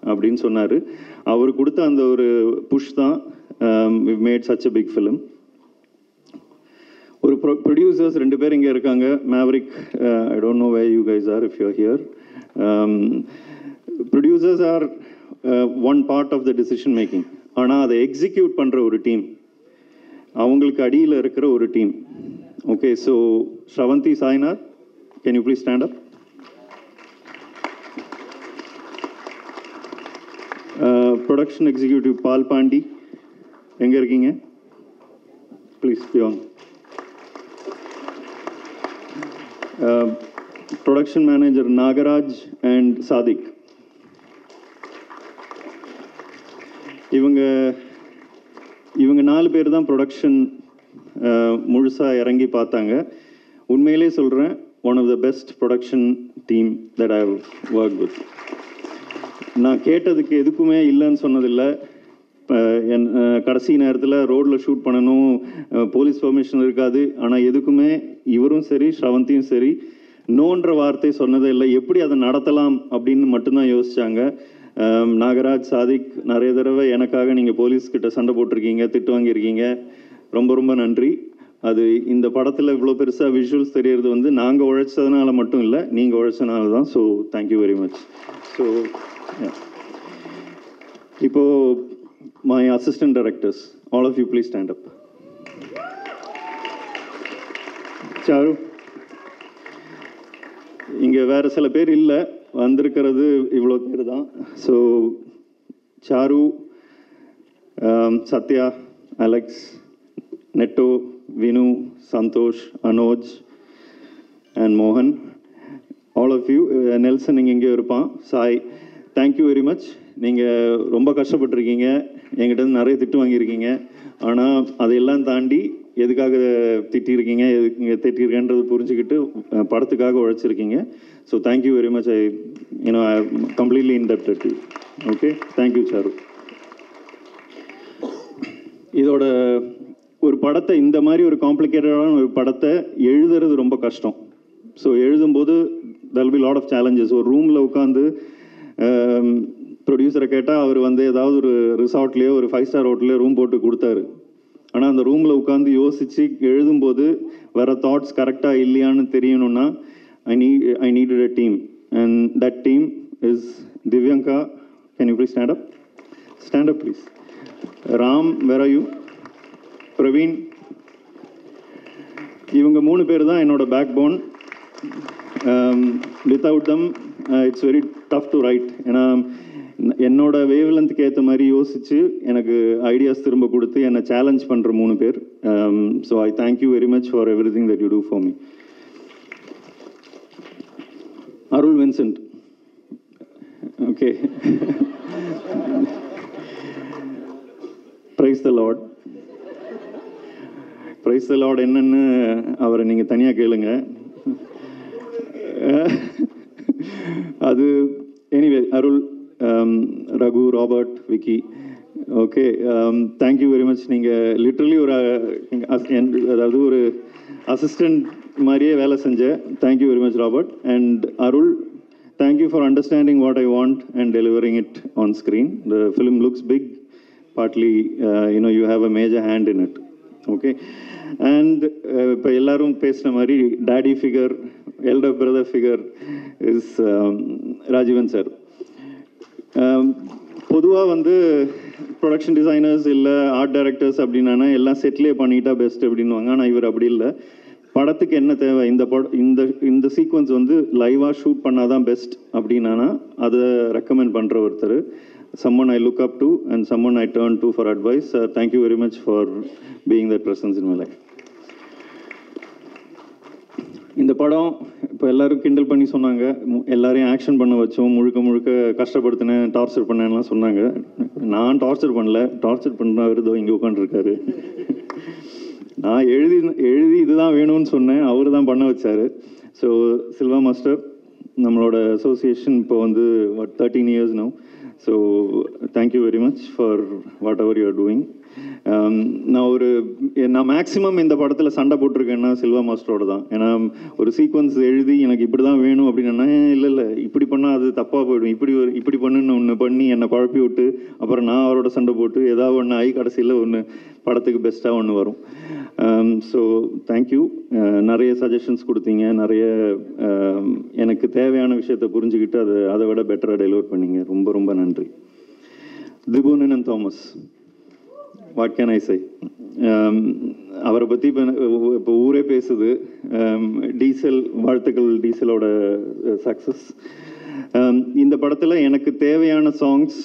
O: அப்படின்னு சொன்னார். அவர் கொடுத்த அந்த ஒரு புஷ் தான் we made such a big film. ஒரு ப்ரொடியூசர்ஸ் 2 பேர் இங்கே இருக்காங்க. Maverick, I don't know where you guys are if you are here. Producers are one part of the decision making. ஆனால் அதை எக்ஸிக்யூட் பண்ணுற ஒரு டீம், அவங்களுக்கு அடியில் இருக்கிற ஒரு team. Okay, so Sravanthi Sainath, can you please stand up? Production executive Paul Pandi எங்கே இருக்கீங்க? ப்ளீஸ் பியாங். Production manager Nagaraj and Sadiq. இவங்க 4 பேர் தான் ப்ரொடக்ஷன் முழுசாக இறங்கி பார்த்தாங்க. உண்மையிலே சொல்கிறேன், one of the best production team that I work with. நான் கேட்டதுக்கு எதுக்குமே இல்லைன்னு சொன்னதில்லை. கடைசி நேரத்தில் ரோடில் ஷூட் பண்ணணும், போலீஸ் பெர்மிஷன் இருக்காது, ஆனால் எதுக்குமே இவரும் சரி ஸ்ரவந்தியும் சரி நோன்ற வார்த்தை சொன்னதே இல்லை. எப்படி அதை நடத்தலாம் அப்படின்னு மட்டும்தான் யோசித்தாங்க. நாகராஜ், சாதிக், நிறைய தடவை எனக்காக நீங்கள் போலீஸ்கிட்ட சண்டை போட்டிருக்கீங்க, திட்டு வாங்கியிருக்கீங்க, ரொம்ப ரொம்ப நன்றி. அது இந்த படத்தில் இவ்வளோ பெருசாக விஷுவல்ஸ் தெரியறது வந்து நாங்கள் உழைச்சதுனால மட்டும் இல்லை, நீங்கள் உழைச்சதுனால தான். So thank you very much. So இப்போது my assistant directors, all of you please stand up. Charu, இங்கே வேறு சில பேர் இல்லை, வந்திருக்கிறது இவ்வளோ பேர் தான். So Charu, Sathya, Alex, Netto, Vinu, Santhosh, Anoj and மோகன், ஆல் ஆஃப் யூ. நெல்சன் இங்கே எங்கேயோ இருப்பான். Sai, thank you very much. நீங்கள் ரொம்ப கஷ்டப்பட்டுருக்கீங்க, என்கிட்ட நிறைய திட்டு வாங்கியிருக்கீங்க, ஆனால் அதையெல்லாம் தாண்டி எதுக்காக திட்டிருக்கீங்க, எதுக்கு திட்டிருக்கேன்றது புரிஞ்சுக்கிட்டு படத்துக்காக உழைச்சிருக்கீங்க. So thank you very much. I completely indebted to. Okay, thank you Charu. இதோட ஒரு படத்தை, இந்த மாதிரி ஒரு காம்ப்ளிகேட்டடான ஒரு படத்தை எழுதுறது ரொம்ப கஷ்டம். ஸோ எழுதும்போது there will be lot of challenges. ஒரு ரூமில் உட்காந்து ப்ரொடியூசரை கேட்டால் அவர் வந்து ஏதாவது ஒரு ரிசார்ட்லேயோ ஒரு 5-star ஹோட்டல்லையோ ரூம் போட்டு கொடுத்தாரு. ஆனால் அந்த ரூமில் உட்காந்து யோசித்து எழுதும்போது வர தாட்ஸ் கரெக்டாக இல்லையான்னு தெரியணும்னா I needed a team, and that team is Divyanka. Can you please stand up? Stand up, please. Ram, where are you? Praveen. இவங்க 3 பேர் தான் என்னோட backbone. Without them, it's very tough to write. ஏன்னா என்னோட வேவ் லென்த்துக்கு ஏற்ற மாதிரி யோசித்து எனக்கு ஐடியாஸ் திரும்ப கொடுத்து என்னை சேலஞ்ச் பண்ணுற 3 பேர். So I thank you very much for everything that you do for me. Arul Vincent, okay, praise the Lord. Praise the Lord என்னன்னு அவரை நீங்கள் தனியாக கேளுங்க. அது anyway, Arul, Ragu, Robert, Vicky, okay, thank you very much. நீங்கள் லிட்ரலி ஒரு அதாவது ஒரு அசிஸ்டண்ட் மாதிரியே வேலை செஞ்சேன். Thank you very much Robert. And Arul, thank you for understanding what I want and delivering it on screen. The film looks big, partly you have a major hand in it. Okay. And இப்போ எல்லாரும் பேசின மாதிரி daddy figure, elder brother figure is Rajeevan sir. பொதுவாக வந்து ப்ரொடக்ஷன் டிசைனர்ஸ் இல்லை ஆர்ட் டைரக்டர்ஸ் அப்படின்னா எல்லாம் செட்டிலே பண்ணிட்டா பெஸ்ட் அப்படின்வாங்க. ஆனால் இவர் அப்படி இல்லை. படத்துக்கு என்ன தேவை, இந்த சீக்வன்ஸ் வந்து லைவாக ஷூட் பண்ணாதான் பெஸ்ட் அப்படின்னா அதை ரெக்கமெண்ட் பண்ணுற ஒருத்தர். someone I look up to and someone I turn to for advice. Thank you very much for being that presence in my life. இந்த படம் இப்போ எல்லோரும் கிண்டல் பண்ணி சொன்னாங்க, எல்லாரையும் ஆக்ஷன் பண்ண வச்சோம், முழுக்க முழுக்க கஷ்டப்படுத்தினேன், டார்ச்சர் பண்ணேன்லாம் சொன்னாங்க. நான் டார்ச்சர் பண்ணல, டார்ச்சர் பண்ணுறவர் இதோ இங்கே உட்காந்துருக்காரு. நான் எழுதி இதுதான் வேணும்னு சொன்னேன், அவர் தான் பண்ண வச்சார். ஸோ சில்வா மாஸ்டர், நம்மளோட அசோசியேஷன் இப்போ வந்து 13 years now. So thank you very much for what ever you are doing. நான் மேக்ஸிமம் இந்த படத்தில் சண்டை போட்டிருக்கேன்னா சில்வா மாஸ்டரோட தான். ஏன்னா ஒரு சீக்வன்ஸ் எழுதி எனக்கு இப்படி தான் வேணும் அப்படின்னா, இல்லை இப்படி பண்ணால் அது தப்பாக போயிடும், இப்படி பண்ணுன்னு ஒன்று பண்ணி என்னை குழப்பி விட்டு அப்புறம் நான் அவரோட சண்டை போட்டு ஏதாவது ஒன்று ஆகி கடைசியில் ஒன்று படத்துக்கு பெஸ்ட்டாக ஒன்று வரும். So thank you. நிறைய சஜஷன்ஸ் கொடுத்தீங்க, நிறைய எனக்கு தேவையான விஷயத்தை புரிஞ்சுக்கிட்டு அதை விட பெட்டராக டெலிவர் பண்ணீங்க. ரொம்ப ரொம்ப நன்றி. Thibunan and Thomas, what can I say? அவரை பற்றி இப்போ ஊரே பேசுது. டீசல், வாழ்த்துக்கள் டீசலோட சக்ஸஸ். இந்த படத்தில் எனக்கு தேவையான சாங்ஸ்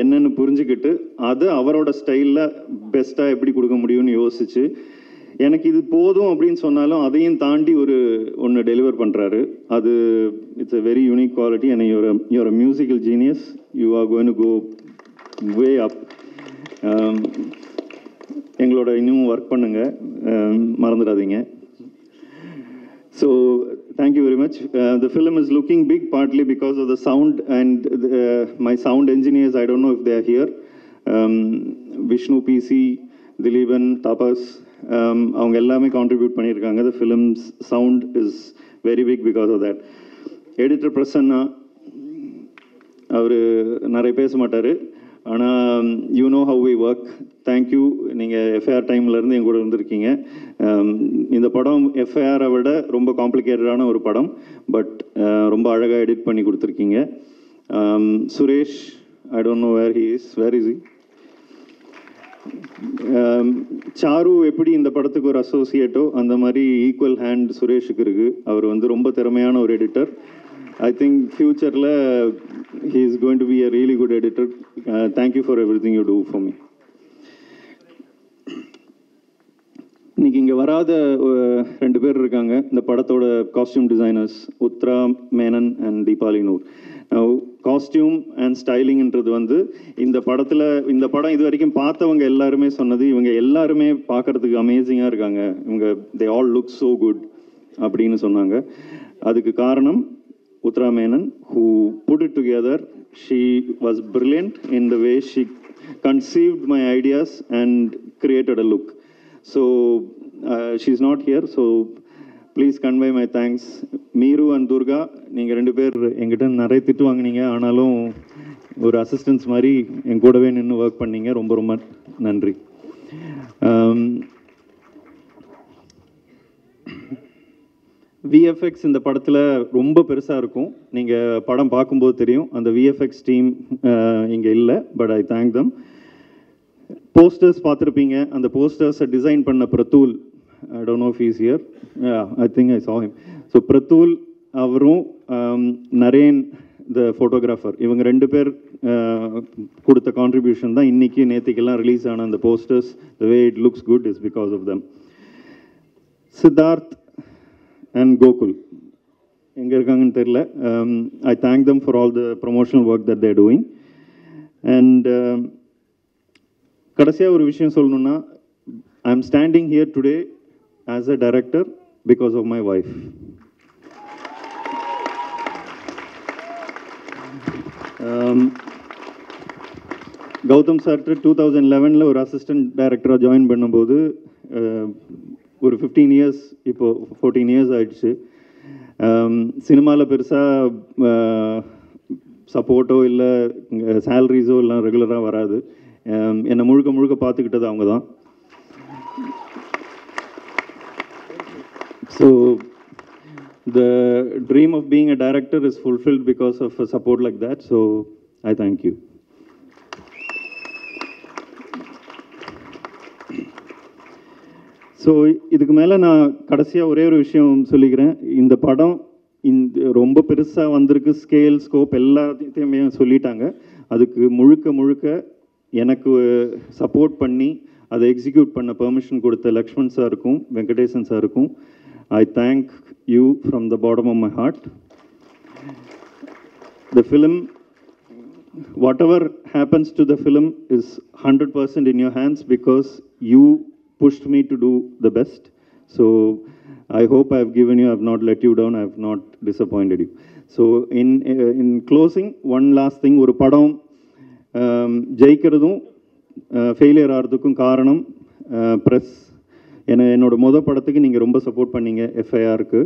O: என்னென்னு புரிஞ்சுக்கிட்டு அதை அவரோட ஸ்டைலில் பெஸ்ட்டாக எப்படி கொடுக்க முடியும்னு யோசிச்சு, எனக்கு இது போதும் அப்படின்னு சொன்னாலும் அதையும் தாண்டி ஒன்று டெலிவர் பண்ணுறாரு. அது it's a very unique quality. And you are a musical genius. You are going to go way up. எங்களோட இன்னும் ஒர்க் பண்ணுங்கள், மறந்துடாதீங்க. So thank you very much. The film is looking big partly because of the sound and my sound engineers. I don't know if they are here. Vishnu, PC, Dileepan, Tapas, அவங்க எல்லாமே கான்ட்ரிபியூட் பண்ணியிருக்காங்க. The film's sound is very big because of that. Editor Prasanna, அவர் நிறைய பேச மாட்டார், ஆனால் you know how we work. Thank you. நீங்கள் எஃப்ஐஆர் டைம்லேருந்து என் கூட இருந்திருக்கீங்க. இந்த படம் எஃப்ஐஆரை விட ரொம்ப காம்ப்ளிகேட்டடான ஒரு படம், பட் ரொம்ப அழகாக எடிட் பண்ணி கொடுத்துருக்கீங்க. Suresh, I don't know where is he. Charu எப்படி இந்த படத்துக்கு ஒரு அசோசியேட்டோ அந்த மாதிரி ஈக்குவல் ஹேண்ட் சுரேஷுக்கு இருக்குது. அவர் வந்து ரொம்ப திறமையான ஒரு editor. I think future he is going to be a really good editor. Thank you for everything you do for me. இன்னைக்கு இங்கே வராத 2 பேர் இருக்காங்க இந்த படத்தோட costume designers, Uthra Menon and Deepali Noor. Costume and ஸ்டைலிங்ன்றது வந்து இந்த படம் இது வரைக்கும் பார்த்தவங்க எல்லாருமே சொன்னது, இவங்க எல்லாருமே பார்க்கறதுக்கு அமேசிங்காக இருக்காங்க, இவங்க they all look so good அப்படின்னு சொன்னாங்க. அதுக்கு காரணம் Uttara Menon, who put it together. She was brilliant in the way she conceived my ideas and created a look. So she's not here, so please convey my thanks. Meeru and Durga, நீங்கள் 2 பேர் எங்கிட்ட நிறைய திட்டு வாங்கினீங்க, ஆனாலும் ஒரு அசிஸ்டன்ஸ் மாதிரி என் கூடவே நின்று ஒர்க் பண்ணீங்க. ரொம்ப ரொம்ப நன்றி. விஎஃப்எக்ஸ் இந்த படத்தில் ரொம்ப பெருசாக இருக்கும். நீங்கள் படம் பார்க்கும்போது தெரியும். அந்த விஎஃப்எக்ஸ் டீம் இங்கே இல்லை, but I thank them. Posters பார்த்துருப்பீங்க. அந்த போஸ்டர்ஸை டிசைன் பண்ண Pradul, I don't know if he is here. I think I saw him. So பிரதூல் அவரும் நரேன் த ஃபோட்டோகிராஃபர், இவங்க 2 பேர் கொடுத்த கான்ட்ரிபியூஷன் தான் இன்றைக்கி நேற்றுக்கெல்லாம் ரிலீஸ் ஆன அந்த posters. The way it looks good is because of them. Siddharth and Gokul, எங்கே இருக்காங்கன்னு தெரியல. I thank them for all the promotional work that they're doing. And கடைசியாக ஒரு விஷயம் சொல்லணுன்னா, I am standing here today as a director because of my wife. Gautham sir 2011 ஒரு அசிஸ்டன்ட் டைரக்டராக ஜாயின் பண்ணும்போது ஒரு 15 years, இப்போது 14 years ஆயிடுச்சு. சினிமாவில் பெருசாக சப்போர்ட்டோ இல்லை சேலரிஸோ எல்லாம் ரெகுலராக வராது. என்னை முழுக்க பார்த்துக்கிட்டது அவங்க தான். So the dream of being a director is fulfilled because of a support like that. So I thank you. So இதுக்கு மேலே நான் கடைசியாக ஒரே ஒரு விஷயம் சொல்லிக்கிறேன். இந்த படம் ரொம்ப பெருசாக வந்திருக்கு, ஸ்கேல் ஸ்கோப் எல்லாத்தையுமே சொல்லிட்டாங்க. அதுக்கு முழுக்க முழுக்க எனக்கு சப்போர்ட் பண்ணி அதை எக்ஸிக்யூட் பண்ண பெர்மிஷன் கொடுத்த லக்ஷ்மண் சாருக்கும் வெங்கடேசன் சாருக்கும் I thank you from the bottom of my heart. The film, whatever happens to the film is 100% in your hands because you pushed me to do the best. So I hope I have given you, I have not let you down, I have not disappointed you. So in closing, one last thing, ஒரு படம் ஜெயிக்கிறதும் ஃபெயிலியர் ஆகிறதுக்கும் காரணம் ப்ரெஸ். என்னோட படத்துக்கு நீங்கள் ரொம்ப சப்போர்ட் பண்ணீங்க எஃப்ஐஆருக்கு.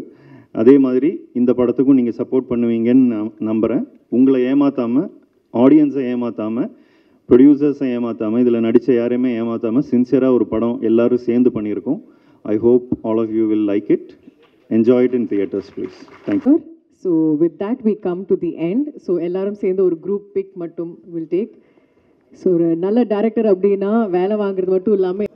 O: அதே மாதிரி இந்த படத்துக்கும் நீங்கள் சப்போர்ட் பண்ணுவீங்கன்னு நான் நம்புகிறேன். உங்களை ஏமாற்றாமல், ஆடியன்ஸை ஏமாற்றாமல், ப்ரொடியூசர்ஸை ஏமாற்றாமல், இதில் நடித்த யாரையுமே ஏமாற்றாமல் சின்சியராக ஒரு படம் எல்லோரும் சேர்ந்து பண்ணியிருக்கோம். I hope all of you will like it. Enjoy it in theaters, please. Thank you.
A: So with that we come to the end. So எல்லாரும் சேர்ந்து ஒரு group pic மட்டும் will take. So ஒரு நல்ல டைரக்டர் அப்படின்னா வேலை வாங்குறது மட்டும் இல்லாமல்